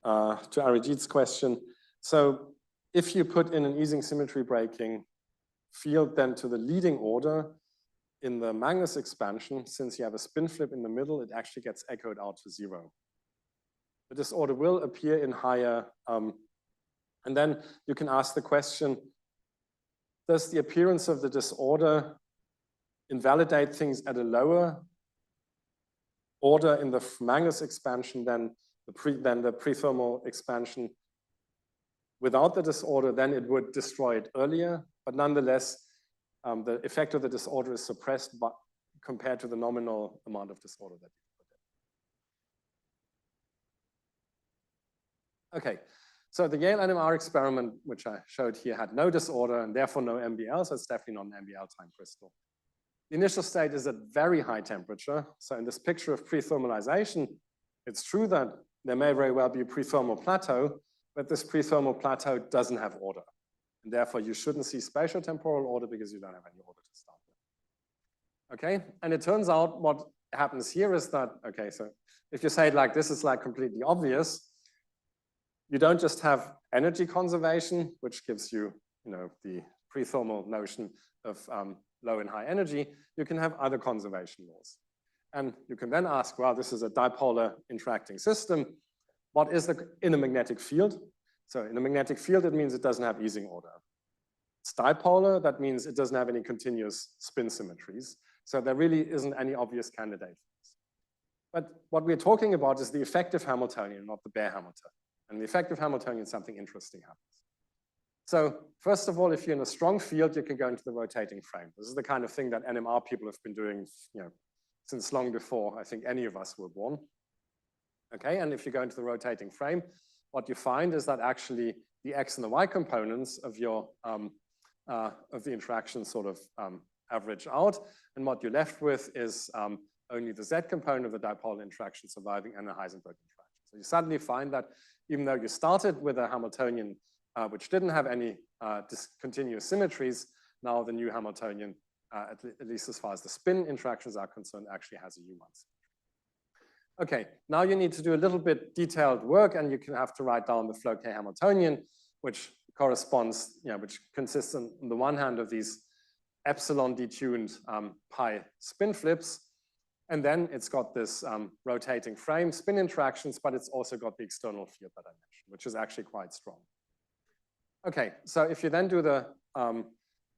Arijit's question, so if you put in an Ising symmetry breaking field then to the leading order in the Magnus expansion, since you have a spin flip in the middle, it actually gets echoed out to 0. The disorder will appear in higher, and then you can ask the question, does the appearance of the disorder invalidate things at a lower order in the Magnus expansion than the pre-thermal expansion without the disorder? Then it would destroy it earlier, but nonetheless, the effect of the disorder is suppressed compared to the nominal amount of disorder that you put in. Okay, so the Yale NMR experiment, which I showed here, had no disorder and therefore no MBL, so it's definitely not an MBL time crystal. The initial state is at very high temperature. So in this picture of pre-thermalization, it's true that there may very well be a pre-thermal plateau, but this pre-thermal plateau doesn't have order. And therefore, you shouldn't see spatiotemporal order because you don't have any order to start with. Okay, and it turns out what happens here is that, okay, so if you say it like this, is like completely obvious. You don't just have energy conservation, which gives you, the pre-thermal notion of low and high energy. You can have other conservation laws. And you can then ask, well, this is a dipolar interacting system. What is in a magnetic field? So in a magnetic field, it means it doesn't have Ising order. It's dipolar, that means it doesn't have any continuous spin symmetries. So there really isn't any obvious candidate for this. But what we're talking about is the effective Hamiltonian, not the bare Hamiltonian. And the effective Hamiltonian, something interesting happens. So first of all, if you're in a strong field, you can go into the rotating frame. This is the kind of thing that NMR people have been doing, since long before I think any of us were born. Okay, and if you go into the rotating frame, what you find is that actually the X and the Y components of your of the interaction sort of average out, and what you're left with is only the Z component of the dipole interaction surviving and a Heisenberg interaction. So you suddenly find that even though you started with a Hamiltonian which didn't have any discontinuous symmetries, now the new Hamiltonian, at least as far as the spin interactions are concerned, actually has a U1 symmetry. Okay, now you need to do a little bit detailed work, and you can have to write down the Floquet Hamiltonian, which corresponds, which consists on the one hand of these epsilon detuned pi spin flips. And then it's got this rotating frame spin interactions, but it's also got the external field that I mentioned, which is actually quite strong. Okay, so if you then do the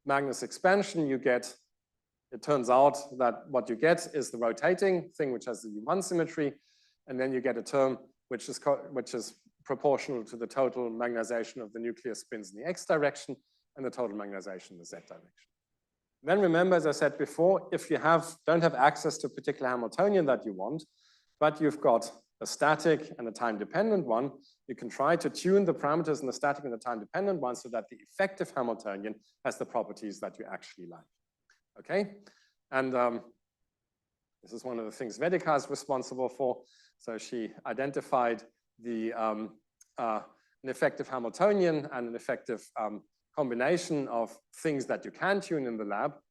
Magnus expansion, you get, it turns out that what you get is the rotating thing, which has the U1 symmetry, and then you get a term which is proportional to the total magnetization of the nuclear spins in the x direction and the total magnetization in the z direction. Then remember, as I said before, if you don't have access to a particular Hamiltonian that you want, but you've got a static and a time-dependent one, you can try to tune the parameters in the static and the time-dependent one so that the effective Hamiltonian has the properties that you actually like. Okay, and this is one of the things Vedika is responsible for. So she identified an effective Hamiltonian and an effective combination of things that you can tune in the lab.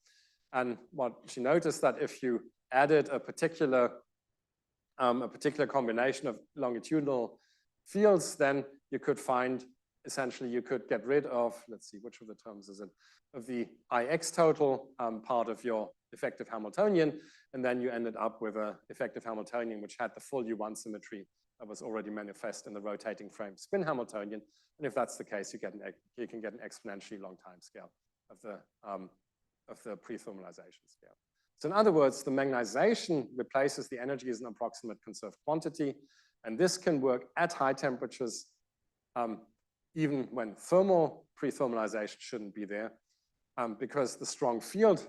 And what she noticed that if you added a particular combination of longitudinal fields, then you could find, essentially you could get rid of, let's see, which of the terms is it, of the IX total part of your effective Hamiltonian, and then you ended up with an effective Hamiltonian which had the full U1 symmetry that was already manifest in the rotating frame spin Hamiltonian. And if that's the case, you can get an exponentially long time scale of the pre-thermalization scale. So in other words, the magnetization replaces the energy as an approximate conserved quantity, and this can work at high temperatures, even when thermal pre-thermalization shouldn't be there, because the strong field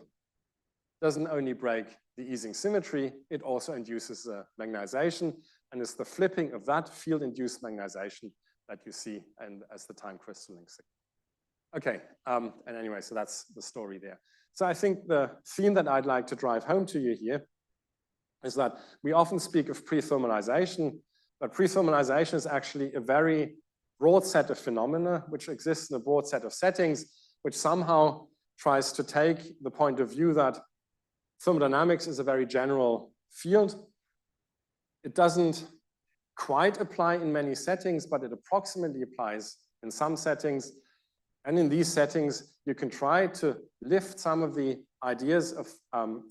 doesn't only break the Ising symmetry, it also induces a magnetization, and it's the flipping of that field-induced magnetization that you see and as the time crystalline signal. Okay, and anyway, so that's the story there. So I think the theme that I'd like to drive home to you here is that we often speak of pre-thermalization, but pre-thermalization is actually a very broad set of phenomena which exists in a broad set of settings, which somehow tries to take the point of view that thermodynamics is a very general field. It doesn't quite apply in many settings, but it approximately applies in some settings. And in these settings, you can try to lift some of the ideas of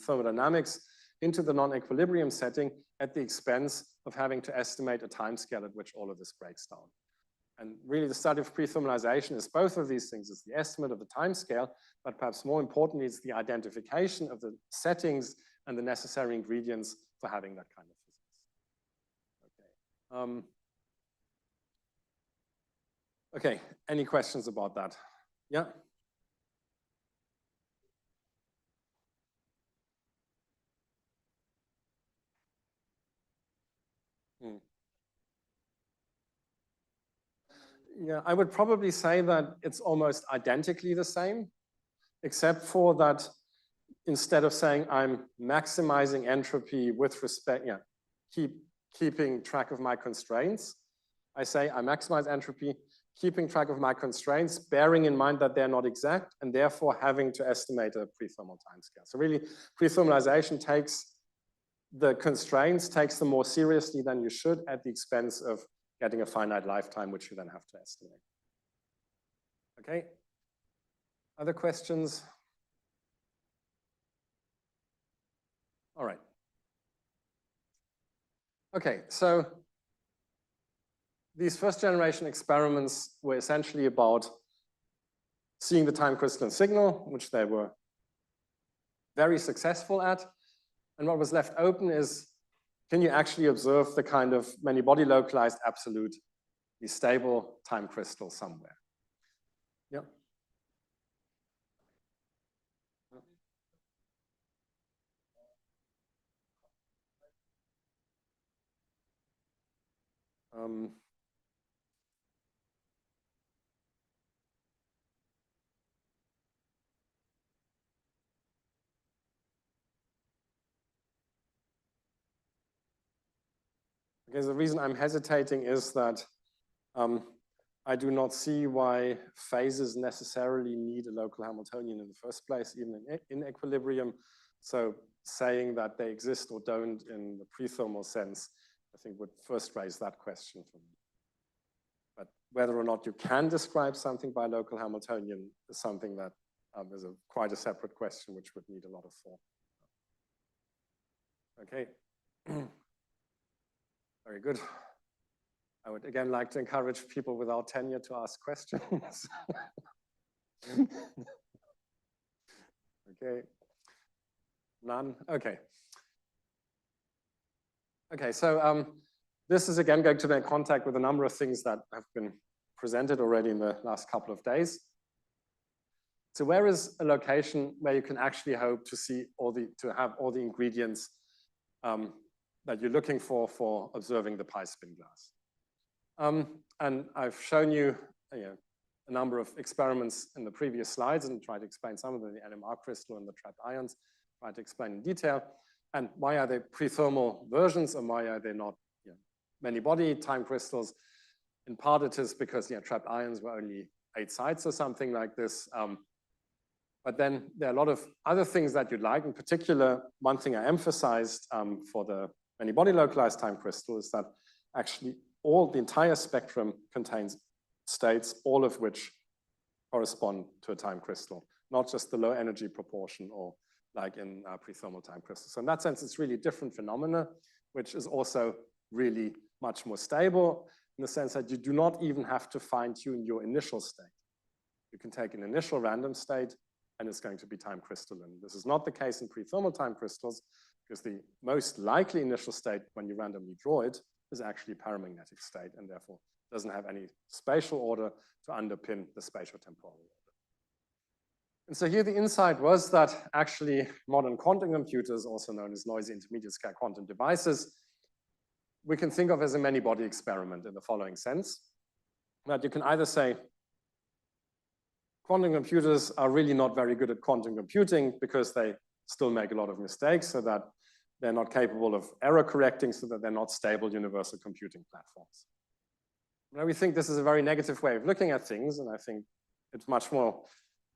thermodynamics into the non-equilibrium setting at the expense of having to estimate a timescale at which all of this breaks down. And really the study of pre-thermalization is both of these things. It's the estimate of the timescale, but perhaps more importantly, it's the identification of the settings and the necessary ingredients for having that kind of physics. Okay. Okay, any questions about that? Yeah? Yeah, I would probably say that it's almost identically the same, except for that instead of saying I'm maximizing entropy with respect, keeping track of my constraints, I say I maximize entropy, keeping track of my constraints, bearing in mind that they're not exact, and therefore having to estimate a pre-thermal timescale. So really, pre-thermalization takes the constraints, takes them more seriously than you should at the expense of getting a finite lifetime, which you then have to estimate. Okay, other questions? All right. Okay, so these first generation experiments were essentially about seeing the time crystalline signal, which they were very successful at. And what was left open is, can you actually observe the kind of many-body localized absolutely stable time crystal somewhere? Yeah. Okay, the reason I'm hesitating is that I do not see why phases necessarily need a local Hamiltonian in the first place, even in equilibrium. So saying that they exist or don't in the pre-thermal sense, I think would first raise that question for me. But whether or not you can describe something by local Hamiltonian is something that is quite a separate question, which would need a lot of thought. Okay. Very good. I would again like to encourage people without tenure to ask questions. Okay. None? Okay. Okay, so this is again going to make contact with a number of things that have been presented already in the last couple of days. So where is a location where you can actually hope to see to have all the ingredients that you're looking for observing the pi spin glass? And I've shown you, a number of experiments in the previous slides and tried to explain some of them, the NMR crystal and the trapped ions, tried to explain in detail. And why are they pre-thermal versions and why are they not many-body time crystals? In part it is because trapped ions were only 8 sites or something like this. But then there are a lot of other things that you'd like. In particular, one thing I emphasized for the many-body localized time crystal is that actually the entire spectrum contains states, all of which correspond to a time crystal, not just the low energy proportion or like in pre-thermal time crystals. So in that sense, it's really different phenomena, which is also really much more stable in the sense that you do not even have to fine-tune your initial state. You can take an initial random state and it's going to be time crystalline. This is not the case in pre-thermal time crystals because the most likely initial state when you randomly draw it is actually paramagnetic state and therefore doesn't have any spatial order to underpin the spatiotemporal order. And so here the insight was that actually modern quantum computers, also known as noisy intermediate scale quantum devices, we can think of as a many-body experiment in the following sense. That you can either say quantum computers are really not very good at quantum computing because they still make a lot of mistakes, so that they're not capable of error correcting, so that they're not stable universal computing platforms. Now we think this is a very negative way of looking at things, and I think it's much more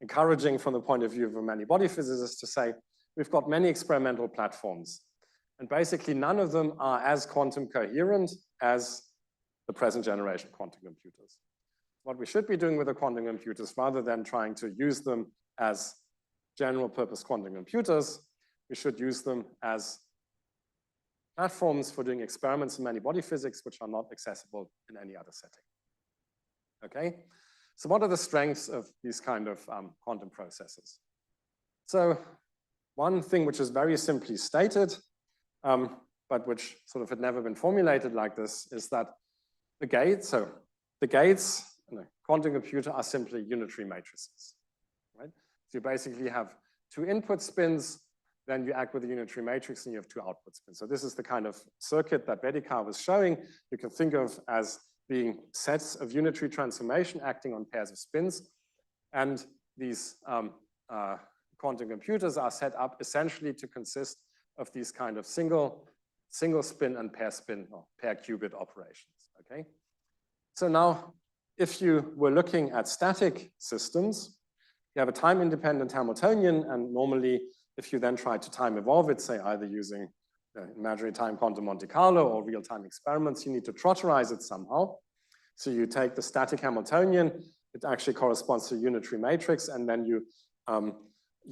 encouraging from the point of view of a many-body physicist to say, we've got many experimental platforms, and basically none of them are as quantum coherent as the present generation quantum computers. What we should be doing with the quantum computers, rather than trying to use them as general purpose quantum computers, we should use them as platforms for doing experiments in many-body physics, which are not accessible in any other setting. Okay, so what are the strengths of these kind of quantum processes? So one thing which is very simply stated, but which sort of had never been formulated like this, is that the gates in a quantum computer are simply unitary matrices, right? So you basically have 2 input spins, then you act with a unitary matrix and you have 2 output spins. So this is the kind of circuit that Bedikar was showing. You can think of as being sets of unitary transformation acting on pairs of spins. And these quantum computers are set up essentially to consist of these kind of single spin and pair spin or pair qubit operations, okay? So now, if you were looking at static systems, you have a time-independent Hamiltonian, and normally, if you then try to time evolve it, say either using imaginary time quantum Monte Carlo or real-time experiments, you need to trotterize it somehow. So you take the static Hamiltonian, it actually corresponds to a unitary matrix, and then you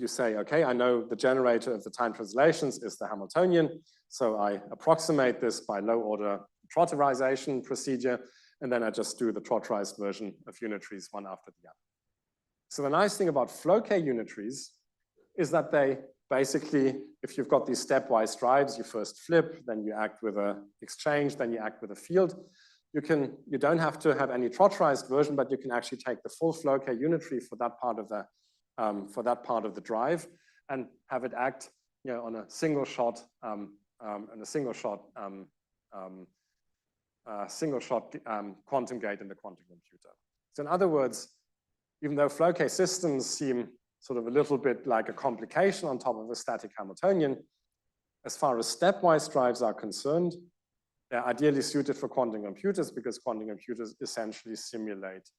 say, okay, I know the generator of the time translations is the Hamiltonian, so I approximate this by low-order trotterization procedure, and then I just do the trotterized version of unitaries one after the other. So the nice thing about Floquet unitaries is that they basically, if you've got these stepwise drives, you first flip, then you act with an exchange, then you act with a field. You don't have to have any trotterized version, but you can actually take the full Floquet unitary for that part of the drive and have it act, on a single shot quantum gate in the quantum computer. So in other words, even though Floquet systems seem sort of a little bit like a complication on top of a static Hamiltonian, as far as stepwise drives are concerned, they're ideally suited for quantum computers because quantum computers essentially simulate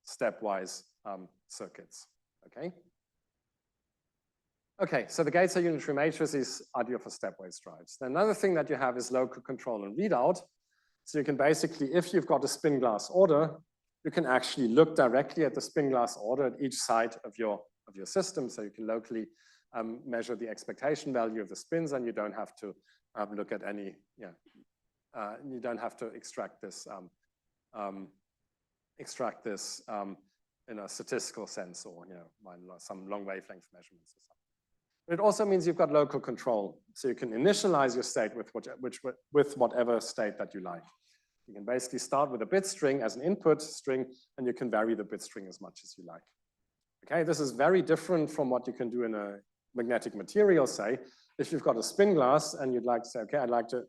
stepwise circuits, okay? Okay, so the gates are unitary matrices, ideal for stepwise drives. Then another thing that you have is local control and readout. So you can basically, if you've got a spin glass order, you can actually look directly at the spin glass order at each side of your system. So you can locally measure the expectation value of the spins, and you don't have to look at any, you don't have to extract this in a statistical sense, or some long wavelength measurements or something. But it also means you've got local control, so you can initialize your state with whatever state that you like. You can basically start with a bit string as an input string, and you can vary the bit string as much as you like. Okay, this is very different from what you can do in a magnetic material. Say, if you've got a spin glass and you'd like to say, okay, I'd like to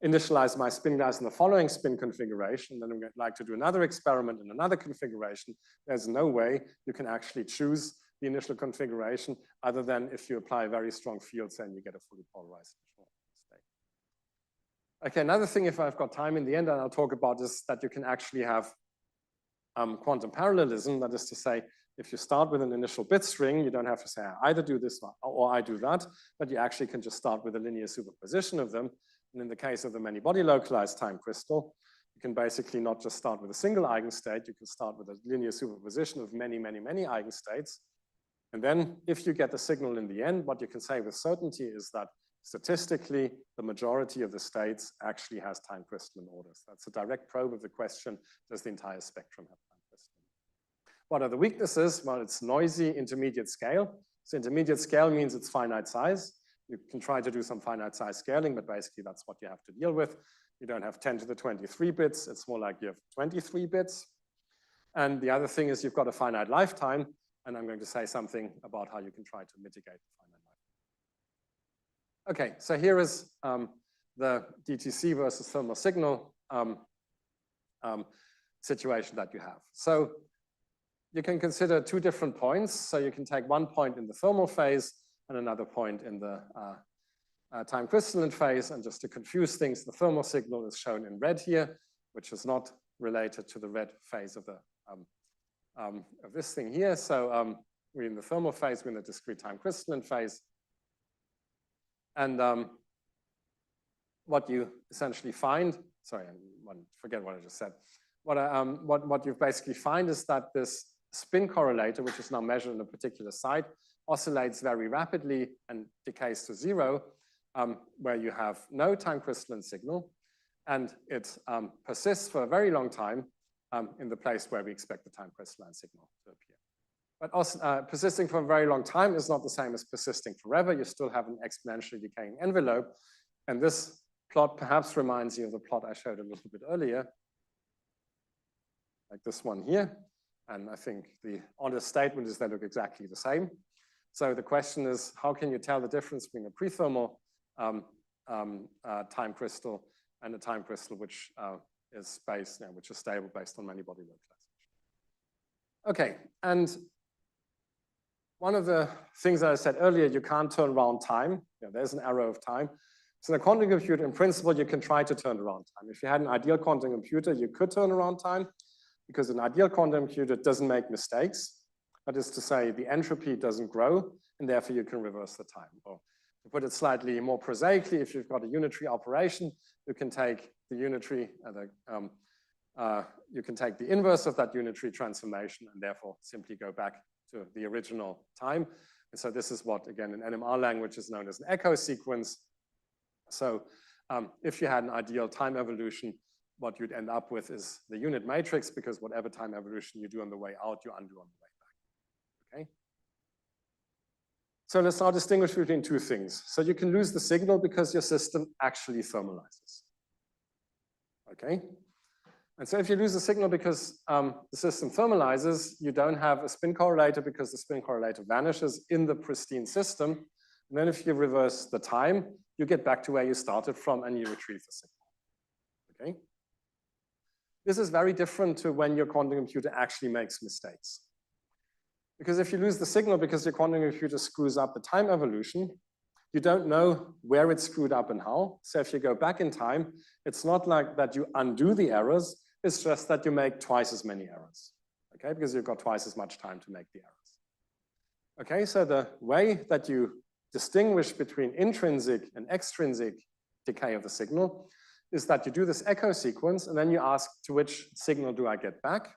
initialize my spin glass in the following spin configuration, then I'd like to do another experiment in another configuration. There's no way you can actually choose the initial configuration other than if you apply a very strong field, then you get a fully polarized state. Okay, another thing, if I've got time in the end, and I'll talk about, is that you can actually have quantum parallelism. That is to say, if you start with an initial bit string, you don't have to say, I either do this or I do that, but you actually can just start with a linear superposition of them. And in the case of the many-body localized time crystal, you can basically not just start with a single eigenstate, you can start with a linear superposition of many, many, many eigenstates. And then if you get the signal in the end, what you can say with certainty is that statistically, the majority of the states actually has time crystalline orders. That's a direct probe of the question, does the entire spectrum have time crystalline? What are the weaknesses? Well, it's noisy intermediate scale. So intermediate scale means it's finite size. You can try to do some finite size scaling, but basically that's what you have to deal with. You don't have 10 to the 23 bits. It's more like you have 23 bits. And the other thing is you've got a finite lifetime. And I'm going to say something about how you can try to mitigate the finite lifetime. Okay, so here is the DTC versus thermal signal situation that you have. So you can consider two different points. So you can take one point in the thermal phase and another point in the time crystalline phase. And just to confuse things, the thermal signal is shown in red here, which is not related to the red phase of the of this thing here. So we're in the thermal phase, we're in the discrete time crystalline phase. And what you essentially find, sorry, I forget what I just said. What you basically find is that this spin correlator, which is now measured in a particular site, oscillates very rapidly and decays to zero, where you have no time crystalline signal, and it persists for a very long time in the place where we expect the time crystalline signal to appear. But also, persisting for a very long time is not the same as persisting forever. You still have an exponentially decaying envelope. And this plot perhaps reminds you of the plot I showed a little bit earlier, like this one here. And I think the honest statement is they look exactly the same. So the question is, how can you tell the difference between a pre-thermal time crystal and a time crystal which is based, which is stable based on many-body localization? Okay, and one of the things that I said earlier, you can't turn around time. There's an arrow of time. So in a quantum computer, in principle, you can try to turn around time. If you had an ideal quantum computer, you could turn around time, because an ideal quantum computer doesn't make mistakes. That is to say, the entropy doesn't grow, and therefore you can reverse the time. Or to put it slightly more prosaically, if you've got a unitary operation, you can take the unitary, you can take the inverse of that unitary transformation, and therefore simply go back to the original time. And so this is what, again, in NMR language is known as an echo sequence. So if you had an ideal time evolution, what you'd end up with is the unit matrix, because whatever time evolution you do on the way out, you undo on the way back. Okay? So let's now distinguish between two things. So you can lose the signal because your system actually thermalizes. Okay? And so if you lose the signal because the system thermalizes, you don't have a spin correlator because the spin correlator vanishes in the pristine system. And then if you reverse the time, you get back to where you started from and you retrieve the signal. Okay? This is very different to when your quantum computer actually makes mistakes. Because if you lose the signal because your quantum computer screws up the time evolution, you don't know where it screwed up and how. So if you go back in time, it's not like that you undo the errors, it's just that you make twice as many errors, okay? Because you've got twice as much time to make the errors. Okay, so the way that you distinguish between intrinsic and extrinsic decay of the signal is that you do this echo sequence, and then you ask, to which signal do I get back?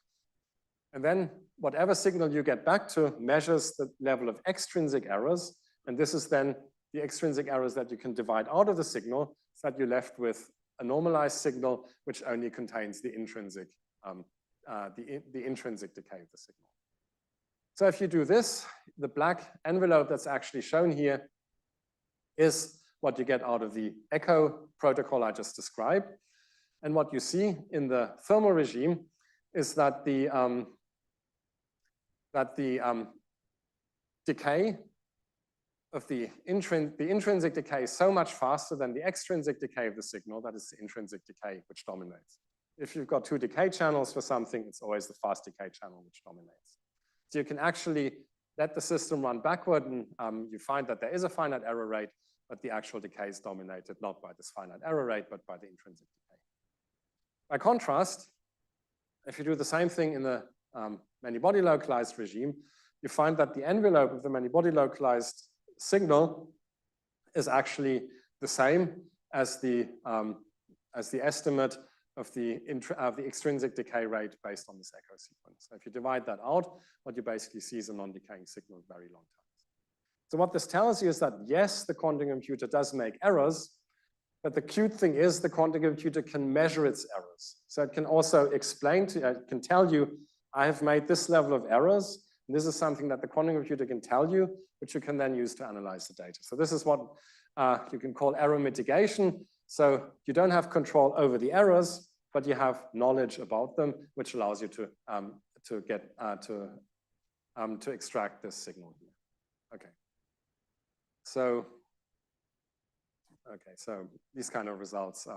And then whatever signal you get back to measures the level of extrinsic errors, and this is then the extrinsic errors that you can divide out of the signal, so that you're left with a normalized signal which only contains the intrinsic decay of the signal. So if you do this, the black envelope that's actually shown here is what you get out of the echo protocol I just described. And what you see in the thermal regime is that the decay of the intrinsic decay is so much faster than the extrinsic decay of the signal, that is the intrinsic decay which dominates. If you've got two decay channels for something, it's always the fast decay channel which dominates. So you can actually let the system run backward, and you find that there is a finite error rate, but the actual decay is dominated not by this finite error rate, but by the intrinsic decay. By contrast, if you do the same thing in the many-body localized regime, you find that the envelope of the many-body localized signal is actually the same as the estimate of the extrinsic decay rate based on this echo sequence. So if you divide that out, what you basically see is a non-decaying signal at very long times. So what this tells you is that, yes, the quantum computer does make errors, but the cute thing is the quantum computer can measure its errors. So it can also explain to you, it can tell you, I have made this level of errors, and this is something that the quantum computer can tell you, which you can then use to analyze the data. So this is what you can call error mitigation. So you don't have control over the errors, but you have knowledge about them, which allows you to extract this signal here. Okay. So these kind of results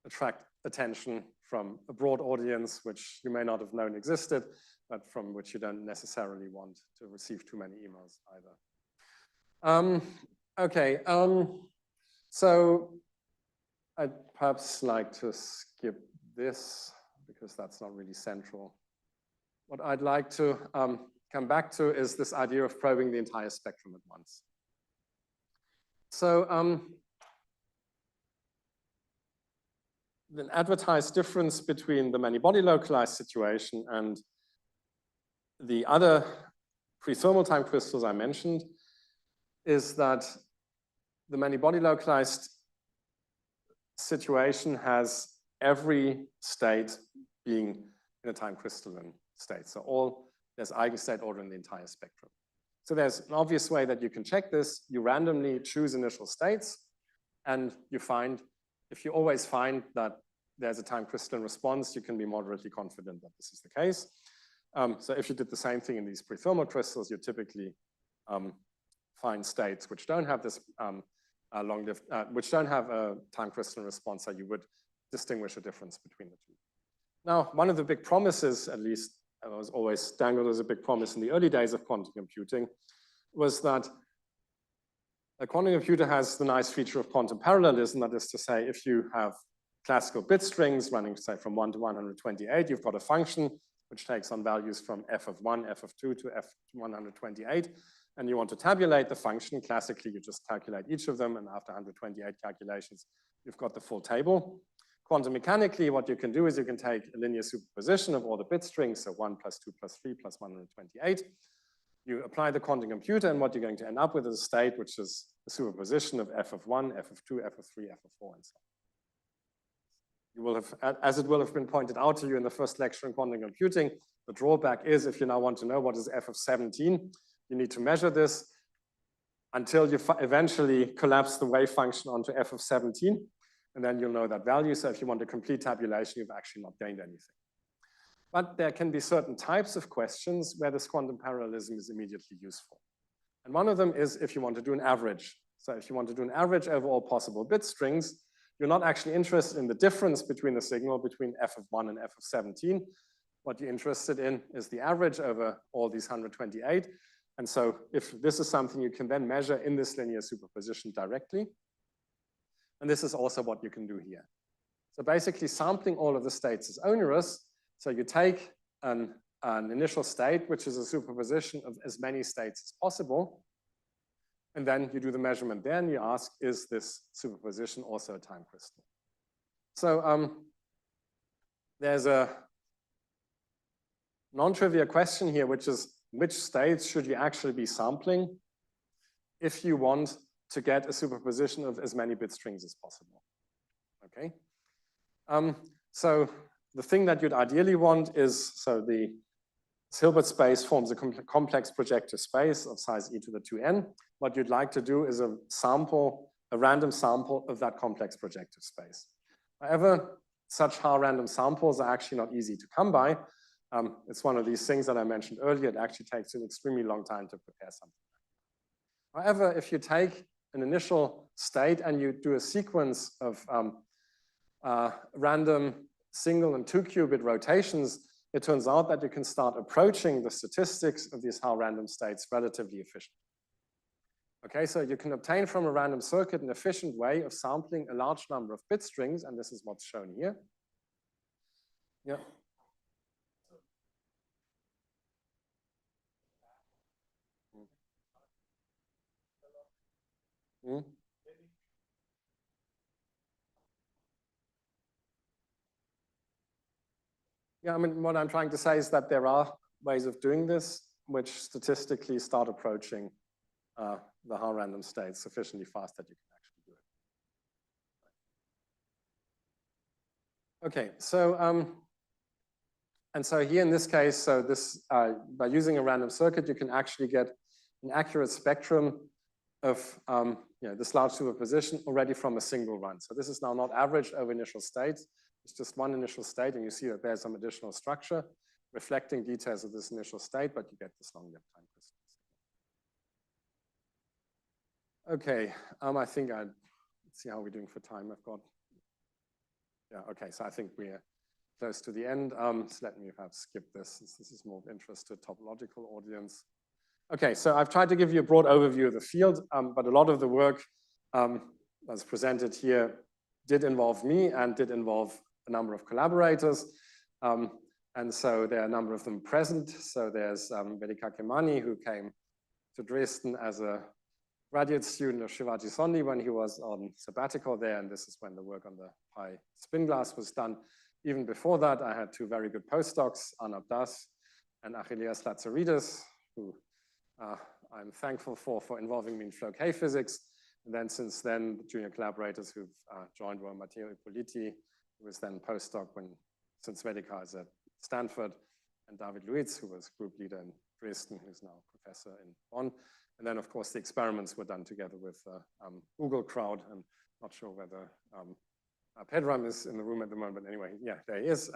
attract attention from a broad audience, which you may not have known existed, but from which you don't necessarily want to receive too many emails either. So I'd perhaps like to skip this because that's not really central. What I'd like to come back to is this idea of probing the entire spectrum at once. So the advertised difference between the many-body localized situation and the other pre-thermal time crystals I mentioned is that the many-body localized situation has every state being in a time crystalline state. So there's eigenstate order in the entire spectrum. So there's an obvious way that you can check this. You randomly choose initial states, and you find, if you always find that there's a time crystalline response, you can be moderately confident that this is the case. So if you did the same thing in these pre-thermal crystals, you typically find states which don't have this which don't have a time crystalline response, so you would distinguish a difference between the two. Now, one of the big promises, at least it was always dangled as a big promise in the early days of quantum computing, was that a quantum computer has the nice feature of quantum parallelism. That is to say, if you have classical bit strings running, say, from 1 to 128, you've got a function which takes on values from f of 1, f of 2 to f 128, and you want to tabulate the function. Classically, you just calculate each of them, and after 128 calculations, you've got the full table. Quantum mechanically, what you can do is you can take a linear superposition of all the bit strings, so 1 plus 2 plus 3 plus 128. You apply the quantum computer, and what you're going to end up with is a state which is a superposition of f of 1, f of 2, f of 3, f of 4, and so on. You will have, as it will have been pointed out to you in the first lecture in quantum computing, the drawback is if you now want to know what is f of 17, you need to measure this until you eventually collapse the wave function onto f of 17, and then you'll know that value. So if you want a complete tabulation, you've actually not gained anything. But there can be certain types of questions where this quantum parallelism is immediately useful. And one of them is if you want to do an average. So if you want to do an average over all possible bit strings, you're not actually interested in the difference between the signal between f of 1 and f of 17. What you're interested in is the average over all these 128. And so if this is something you can then measure in this linear superposition directly. And this is also what you can do here. So basically sampling all of the states is onerous. So you take an initial state, which is a superposition of as many states as possible. And then you do the measurement there, and you ask, is this superposition also a time crystal? So there's a non-trivial question here, which is which states should you actually be sampling if you want to get a superposition of as many bit strings as possible? Okay. So the thing that you'd ideally want is, so the Hilbert space forms a complex projective space of size e to the 2n. What you'd like to do is a random sample of that complex projective space. However, such random samples are actually not easy to come by. It's one of these things that I mentioned earlier. It actually takes an extremely long time to prepare something. However, if you take an initial state and you do a sequence of random single and 2-qubit rotations, it turns out that you can start approaching the statistics of these random states relatively efficiently. Okay, so you can obtain from a random circuit an efficient way of sampling a large number of bit strings, and this is what's shown here. Yeah. Mm. Yeah, I mean, what I'm trying to say is that there are ways of doing this which statistically start approaching the random states sufficiently fast that you can actually do it. Okay, so and so here in this case, so this by using a random circuit, you can actually get an accurate spectrum of this large superposition already from a single run. So this is now not averaged over initial states. It's just one initial state, and you see that there's some additional structure reflecting details of this initial state, but you get this long-lived time crystals. Okay, I think let's see how we're doing for time. I've got, yeah, okay, so I think we're close to the end. So let me perhaps skip this, since this is more of interest to a topological audience. Okay, so I've tried to give you a broad overview of the field, but a lot of the work that's presented here did involve me and did involve a number of collaborators. And so there are a number of them present. So there's Vedika Kemani, who came to Dresden as a graduate student of Shivaji Sondi when he was on sabbatical there. And this is when the work on the pi spin glass was done. Even before that, I had two very good postdocs, Arnab and Achilleas Latzaridis, who I'm thankful for involving me in Floquet Physics. And then since then, the junior collaborators who've joined were Matteo Ippoliti, who was then postdoc since Vedika is at Stanford, and David Luiz, who was group leader in Dresden, who's now professor in Bonn. And then, of course, the experiments were done together with Google crowd. I'm not sure whether Pedram is in the room at the moment, but anyway, yeah, there he is.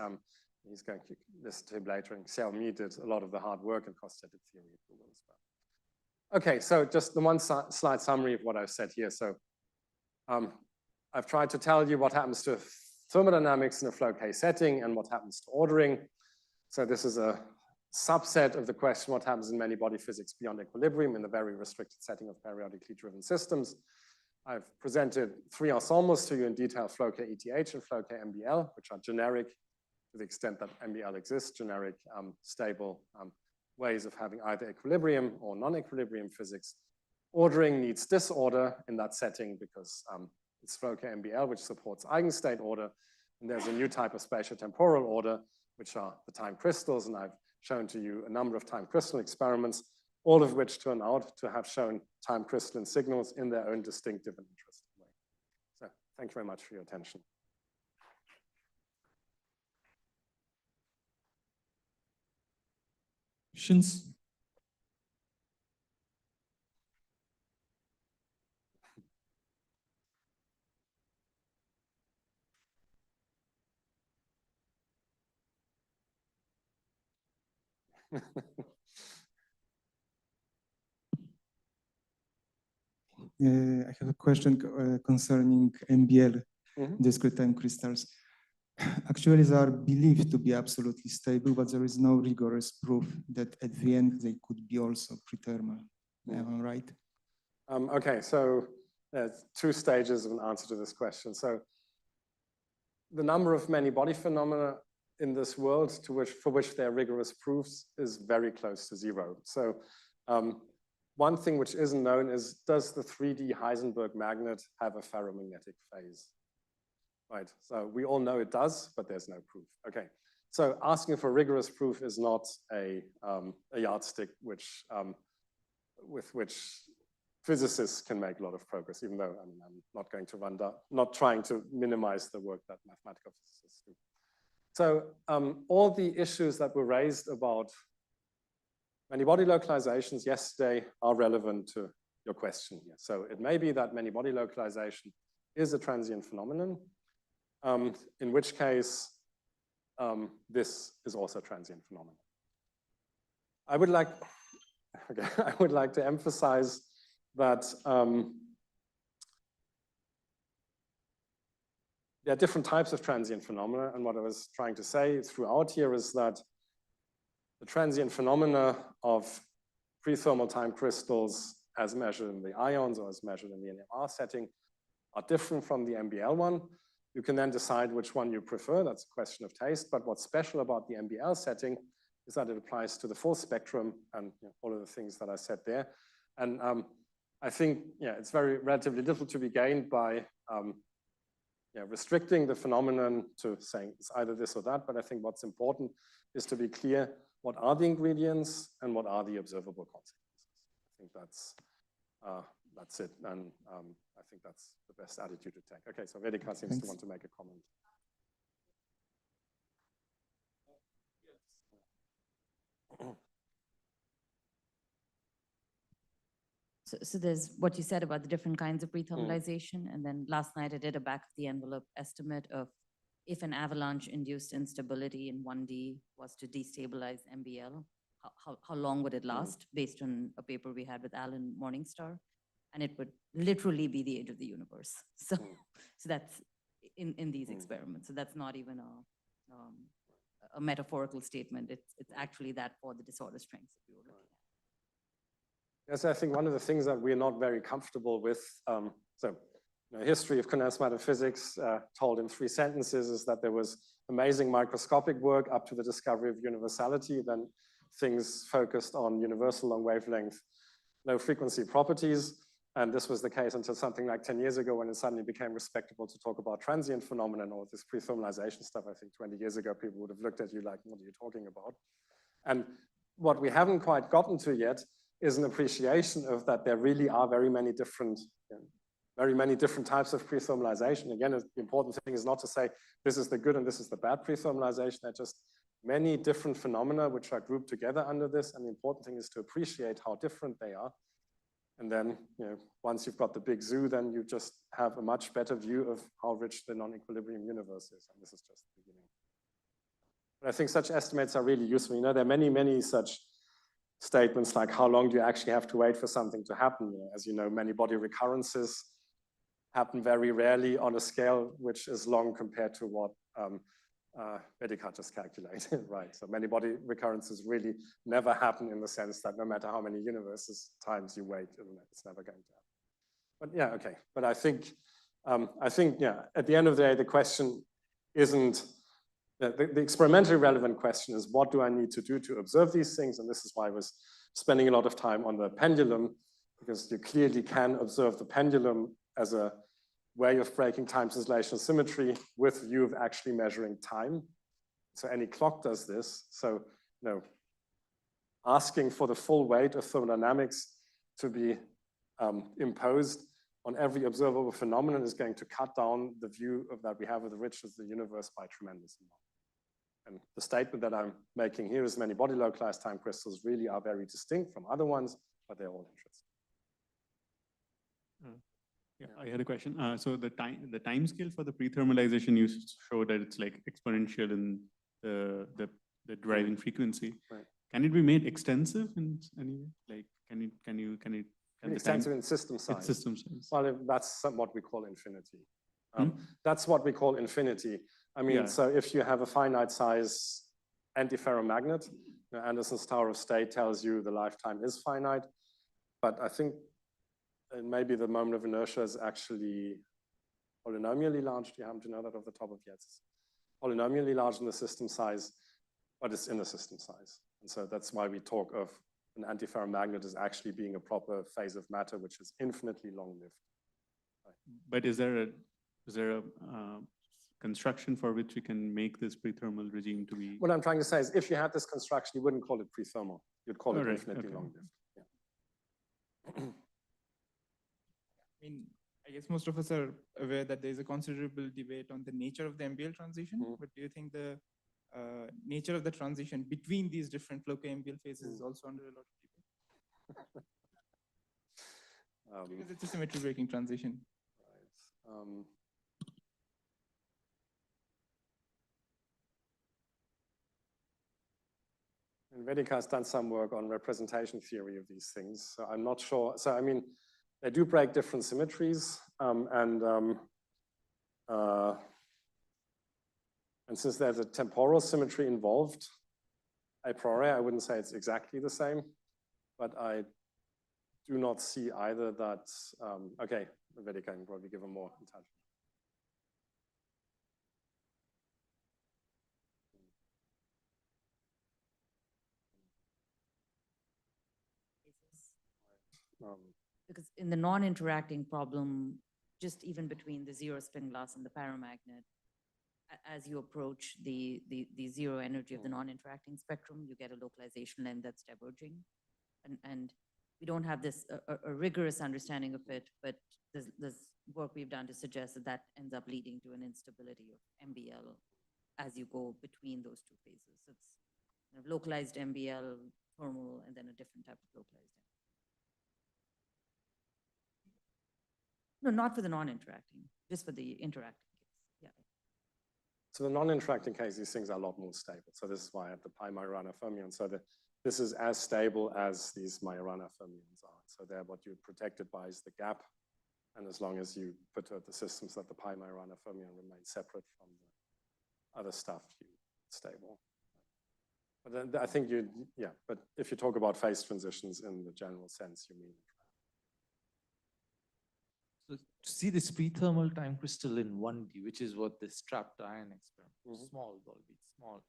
He's going to listen to him later. And Xiaomi did a lot of the hard work and cost-centered theory at Google as well. Okay, so just the one slide summary of what I've said here. So I've tried to tell you what happens to thermodynamics in a Floquet setting and what happens to ordering. So this is a subset of the question, what happens in many-body physics beyond equilibrium in a very restricted setting of periodically driven systems. I've presented three ensembles to you in detail, Floquet ETH and Floquet MBL, which are generic to the extent that MBL exists, generic stable ways of having either equilibrium or non-equilibrium physics. Ordering needs disorder in that setting because it's Floquet MBL, which supports eigenstate order. And there's a new type of spatiotemporal order, which are the time crystals. And I've shown to you a number of time crystal experiments, all of which turn out to have shown time crystalline signals in their own distinctive and interesting way. So thank you very much for your attention. Questions? I have a question concerning MBL, discrete time crystals. Actually, they are believed to be absolutely stable, but there is no rigorous proof that at the end they could be also prethermal. Am I right? Okay, so there's two stages of an answer to this question. So the number of many-body phenomena in this world for which there are rigorous proofs is very close to zero. So one thing which isn't known is, does the 3D Heisenberg magnet have a ferromagnetic phase? right? So we all know it does, but there's no proof. Okay, so asking for rigorous proof is not a yardstick with which physicists can make a lot of progress, even though I'm not going to not trying to minimize the work that mathematical physicists do. So all the issues that were raised about many-body localizations yesterday are relevant to your question here. So it may be that many-body localization is a transient phenomenon, in which case this is also a transient phenomenon. I would like to emphasize that there are different types of transient phenomena, and what I was trying to say throughout here is that the transient phenomena of pre-thermal time crystals as measured in the ions or as measured in the NMR setting are different from the MBL one. You can then decide which one you prefer. That's a question of taste. But what's special about the MBL setting is that it applies to the full spectrum and all of the things that I said there. And I think it's relatively little to be gained by restricting the phenomenon to saying it's either this or that. But I think what's important is to be clear what are the ingredients and what are the observable consequences. I think that's it. And I think that's the best attitude to take. Okay, so Vedika seems to want to make a comment. So there's what you said about the different kinds of pre-thermalization. And then last night I did a back of the envelope estimate of if an avalanche-induced instability in 1D was to destabilize MBL, how long would it last based on a paper we had with Alan Morningstar? And it would literally be the age of the universe. So that's in these experiments. So that's not even a metaphorical statement. It's actually that for the disorder strengths that we were looking at. Yes, I think one of the things that we're not very comfortable with, history of condensed matter physics told in 3 sentences is that there was amazing microscopic work up to the discovery of universality, then things focused on universal long wavelength, low frequency properties. And this was the case until something like 10 years ago when it suddenly became respectable to talk about transient phenomena and all this pre-thermalization stuff. I think 20 years ago, people would have looked at you like, what are you talking about? And what we haven't quite gotten to yet is an appreciation of that there really are very many different types of pre-thermalization. Again, the important thing is not to say this is the good and this is the bad pre-thermalization. There are just many different phenomena which are grouped together under this. And the important thing is to appreciate how different they are. And then, once you've got the big zoo, then you just have a much better view of how rich the non-equilibrium universe is. And this is just the beginning. But I think such estimates are really useful. There are many, many such statements like how long do you actually have to wait for something to happen? As you know, many-body recurrences happen very rarely on a scale which is long compared to what Vedika just calculated, right? So many-body recurrences really never happen in the sense that no matter how many universes times you wait, it's never going to happen. But yeah, okay. But I think at the end of the day, the question isn't, the experimentally relevant question is what do I need to do to observe these things? And this is why I was spending a lot of time on the pendulum, because you clearly can observe the pendulum as a way of breaking time translational symmetry with view of actually measuring time. So any clock does this. So asking for the full weight of thermodynamics to be imposed on every observable phenomenon is going to cut down the view of that we have of the richness of the universe by tremendous amount. And the statement that I'm making here is many body localized time crystals really are very distinct from other ones, but they're all interesting. Yeah, I had a question. So the time scale for the pre-thermalization you showed that it's like exponential in the driving frequency. Right. Can it be made extensive in any way? Like can you extensive in system size? It's system size. Well, that's what we call infinity. That's what we call infinity. I mean, so if you have a finite size antiferromagnet, Anderson's Tower of State tells you the lifetime is finite, but I think maybe the moment of inertia is actually polynomially large. Do you happen to know that off the top of your head? It's polynomially large in the system size, but it's in the system size. And so that's why we talk of an antiferromagnet as actually being a proper phase of matter, which is infinitely long-lived. But is there a construction for which we can make this pre-thermal regime to be? What I'm trying to say is if you had this construction, you wouldn't call it pre-thermal. You'd call it Alright, infinitely okay. long-lived. Yeah. I mean, I guess most of us are aware that there is a considerable debate on the nature of the MBL transition, but do you think the nature of the transition between these different Floquet MBL phases is also under a lot of debate? Because it's a symmetry breaking transition. Right. And Vedika has done some work on representation theory of these things, so I'm not sure. So I mean, they do break different symmetries, and since there's a temporal symmetry involved, a priori, I wouldn't say it's exactly the same, but I do not see either that, okay, Vedika can probably give a more intelligent. Because in the non-interacting problem, just even between the zero spin glass and the paramagnet, as you approach the zero energy of the non-interacting spectrum, you get a localization length that's diverging. And we don't have this a rigorous understanding of it, but there's work we've done to suggest that that ends up leading to an instability of MBL as you go between those two phases. So it's kind of localized MBL, thermal, and then a different type of localized MBL. No, not for the non-interacting, just for the interacting case. Yeah. So the non-interacting case, these things are a lot more stable. So this is why I have the pi Majorana fermion. So this is as stable as these Majorana fermions are. So there, what you're protected by is the gap. And as long as you perturb the systems that the pi Majorana fermion remains separate from the other stuff, you're stable. But then I think yeah, but if you talk about phase transitions in the general sense, you mean. So to see this pre-thermal time crystal in 1D, which is what this trapped ion experiment, small, albeit small.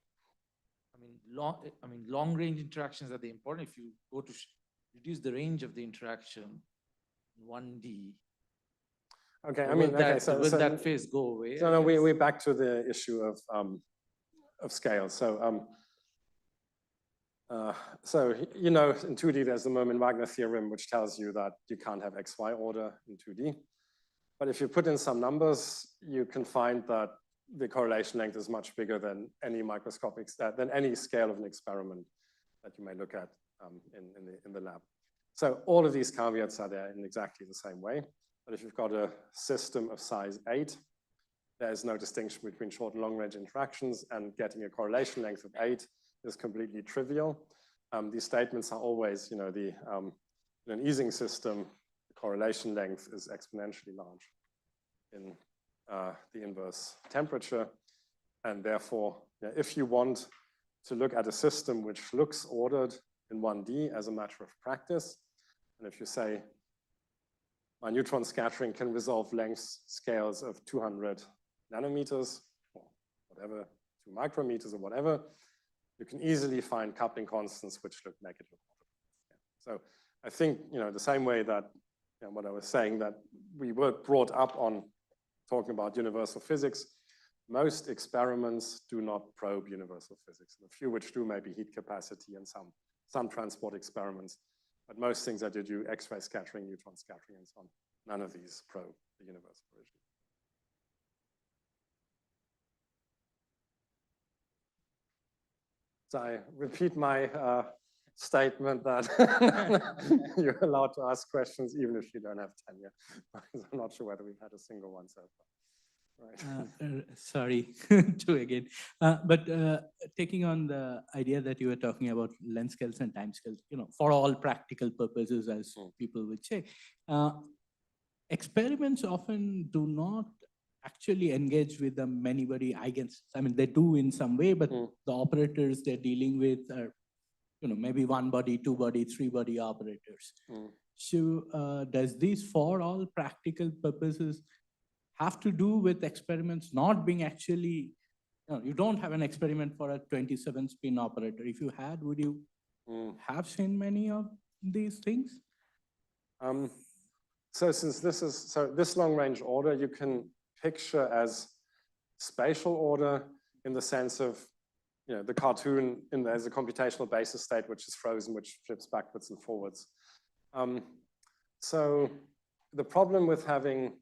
I mean, long-range interactions are the important. If you go to reduce the range of the interaction in 1D, okay, I mean, okay, so will that phase go away? So no, we're back to the issue of scale. So you know, in 2D, there's the Mermin-Wagner theorem, which tells you that you can't have XY order in 2D. But if you put in some numbers, you can find that the correlation length is much bigger than any microscopic, than any scale of an experiment that you may look at in the lab. So all of these caveats are there in exactly the same way. But if you've got a system of size 8, there is no distinction between short and long range interactions, and getting a correlation length of 8 is completely trivial. These statements are always, you know, in an Ising system, the correlation length is exponentially large in the inverse temperature. And therefore, if you want to look at a system which looks ordered in 1D as a matter of practice, and if you say, my neutron scattering can resolve length scales of 200 nanometers, or whatever, 2 micrometers or whatever, you can easily find coupling constants which look negative. So I think, you know, the same way that, you know, what I was saying, that we were brought up on talking about universal physics, most experiments do not probe universal physics. The few which do, maybe heat capacity and some transport experiments. But most things that you do, X-ray scattering, neutron scattering, and so on, none of these probe the universal regime. So I repeat my statement that you're allowed to ask questions even if you don't have tenure. I'm not sure whether we've had a single one so far. Right. Sorry to again, but taking on the idea that you were talking about length scales and time scales, you know, for all practical purposes, as people would say, experiments often do not actually engage with the many-body eigenstates. I mean, they do in some way, but the operators they're dealing with are, you know, maybe 1-body, 2-body, 3-body operators. So does this, for all practical purposes, have to do with experiments not being actually, you don't have an experiment for a 27-spin operator. If you had, would you have seen many of these things? So since this is, so this long range order, you can picture as spatial order in the sense of, the cartoon there's a computational basis state which is frozen, which flips backwards and forwards. So the problem with having,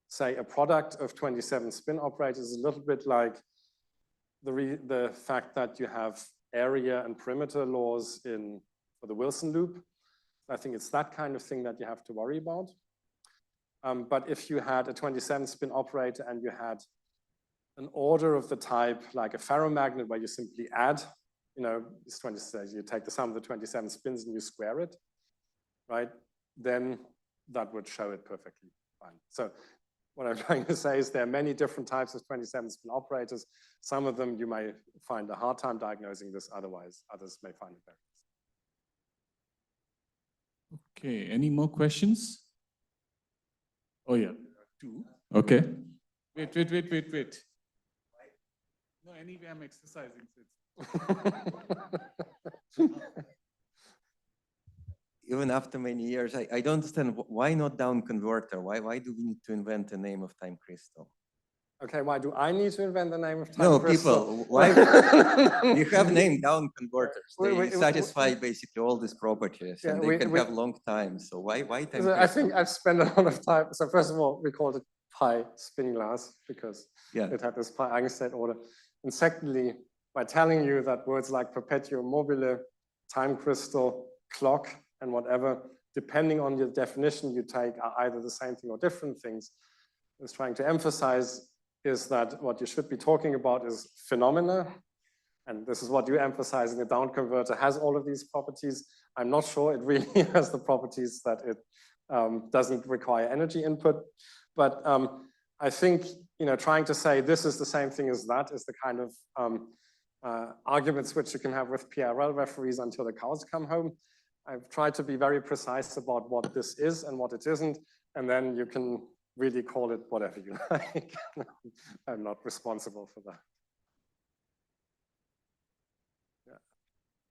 say, a product of 27 spin operators is a little bit like the fact that you have area and perimeter laws for the Wilson loop. I think it's that kind of thing that you have to worry about. But if you had a 27 spin operator and you had an order of the type like a ferromagnet where you simply add, this 27, you take the sum of the 27 spins and you square it, right? Then that would show it perfectly fine. So what I'm trying to say is there are many different types of 27 spin operators. Some of them you may find a hard time diagnosing this, otherwise others may find it very easy. Okay, any more questions? Oh yeah, two. Okay. Wait. No, anyway, I'm exercising. Even after many years, I don't understand why not down converter? Why do we need to invent the name of time crystal? Okay, why do I need to invent the name of time crystal? People, why? You have named down converters. They satisfy basically all these properties, and they can have long time. So why time crystal? I think I've spent a lot of time. So first of all, we called it pi spin glass because it had this pi eigenstate order. And secondly, by telling you that words like perpetuum mobile, time crystal, clock, and whatever, depending on your definition you take, are either the same thing or different things, I was trying to emphasize is that what you should be talking about is phenomena. And this is what you emphasize in the down converter has all of these properties. I'm not sure it really has the properties that it doesn't require energy input. But I think, trying to say this is the same thing as that is the kind of arguments which you can have with PRL referees until the cows come home. I've tried to be very precise about what this is and what it isn't, and then you can really call it whatever you like. I'm not responsible for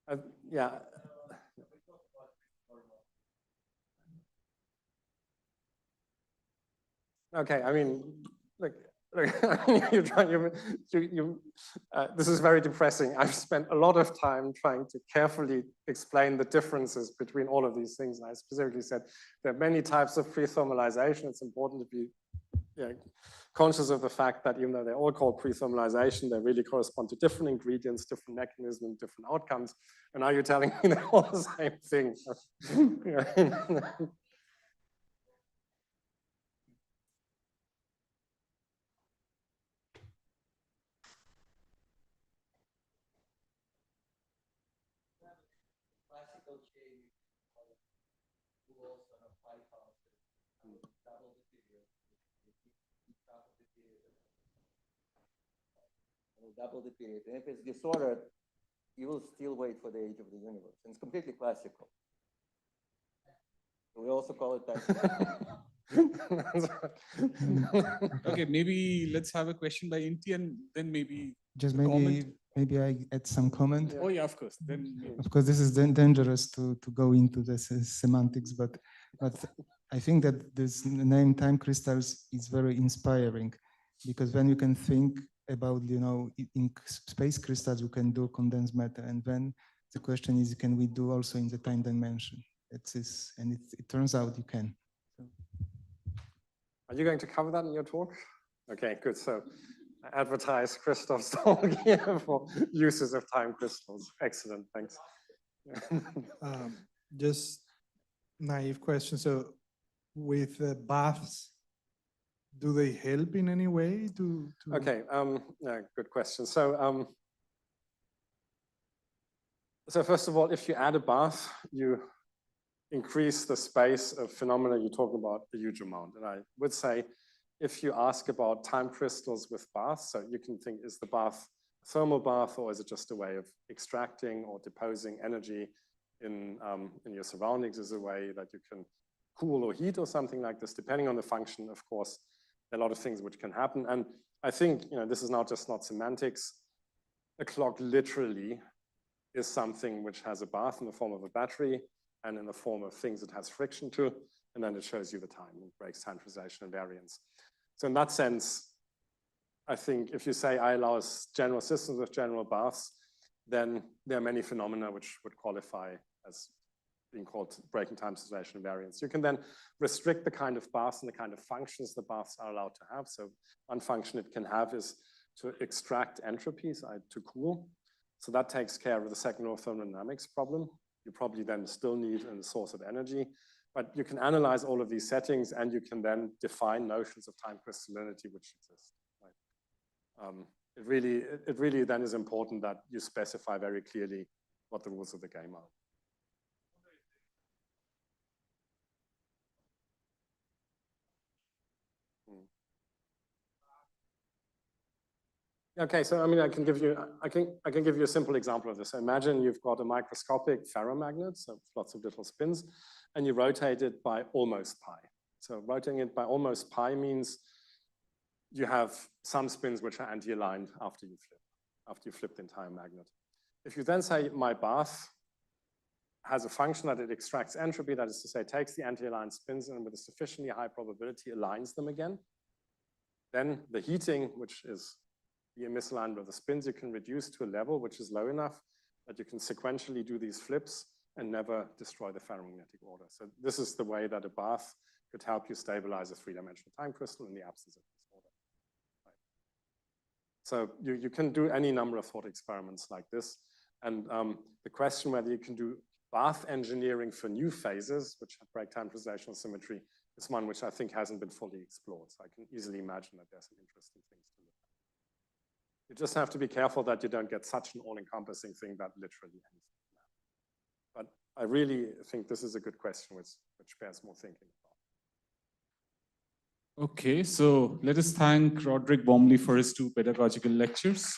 that. Yeah. Okay, I mean, look, this is very depressing. I've spent a lot of time trying to carefully explain the differences between all of these things. And I specifically said there are many types of pre-thermalization. It's important to be conscious of the fact that even though they're all called pre-thermalization, they really correspond to different ingredients, different mechanisms, different outcomes. And now you're telling me they're all the same thing. Double the period. And if it's disordered, you will still wait for the age of the universe. And it's completely classical. So we also call it that. Okay, maybe let's have a question by Inti and then maybe just maybe I add some comment. Oh yeah, of course. Then of course this is then dangerous to go into the semantics, but I think that this name time crystals is very inspiring, because when you can think about, in space crystals, you can do condensed matter. And then the question is, can we do also in the time dimension? And it turns out you can. Are you going to cover that in your talk? Okay, good. So I advertise Christoph's talk here for uses of time crystals. Excellent, thanks. Just naive question. So with baths, do they help in any way to... Okay, yeah, good question. So, so first of all, if you add a bath, you increase the space of phenomena you're talking about a huge amount. And I would say, if you ask about time crystals with baths, so you can think, is the bath a thermal bath, or is it just a way of extracting or deposing energy in your surroundings as a way that you can cool or heat or something like this, depending on the function, of course. There are a lot of things which can happen. And I think, this is not semantics. A clock literally is something which has a bath in the form of a battery and in the form of things it has friction to, and then it shows you the time and breaks time translation and variance. So in that sense, I think if you say I allow general systems with general baths, then there are many phenomena which would qualify as being called breaking time situation invariance. You can then restrict the kind of baths and the kind of functions the baths are allowed to have. So one function it can have is to extract entropies, to cool. So that takes care of the second law of thermodynamics problem. You probably then still need a source of energy, but you can analyze all of these settings and you can then define notions of time crystallinity which exist. Right? It really then is important that you specify very clearly what the rules of the game are. Okay, so I mean, I can give you a simple example of this. So imagine you've got a microscopic ferromagnet, so lots of little spins, and you rotate it by almost pi. So rotating it by almost pi means you have some spins which are anti-aligned after you flip the entire magnet. If you then say my bath has a function that it extracts entropy, that is to say, takes the anti-aligned spins and with a sufficiently high probability aligns them again, then the heating, which is the misalignment of the spins, you can reduce to a level which is low enough that you can sequentially do these flips and never destroy the ferromagnetic order. So this is the way that a bath could help you stabilize a three-dimensional time crystal in the absence of this order. Right. So you can do any number of thought experiments like this. And the question whether you can do bath engineering for new phases, which have break time translational symmetry, is one which I think hasn't been fully explored. So I can easily imagine that there's some interesting things to look at. You just have to be careful that you don't get such an all-encompassing thing that literally ends. But I really think this is a good question which bears more thinking about. Okay, so let us thank Roderich warmly for his 2 pedagogical lectures.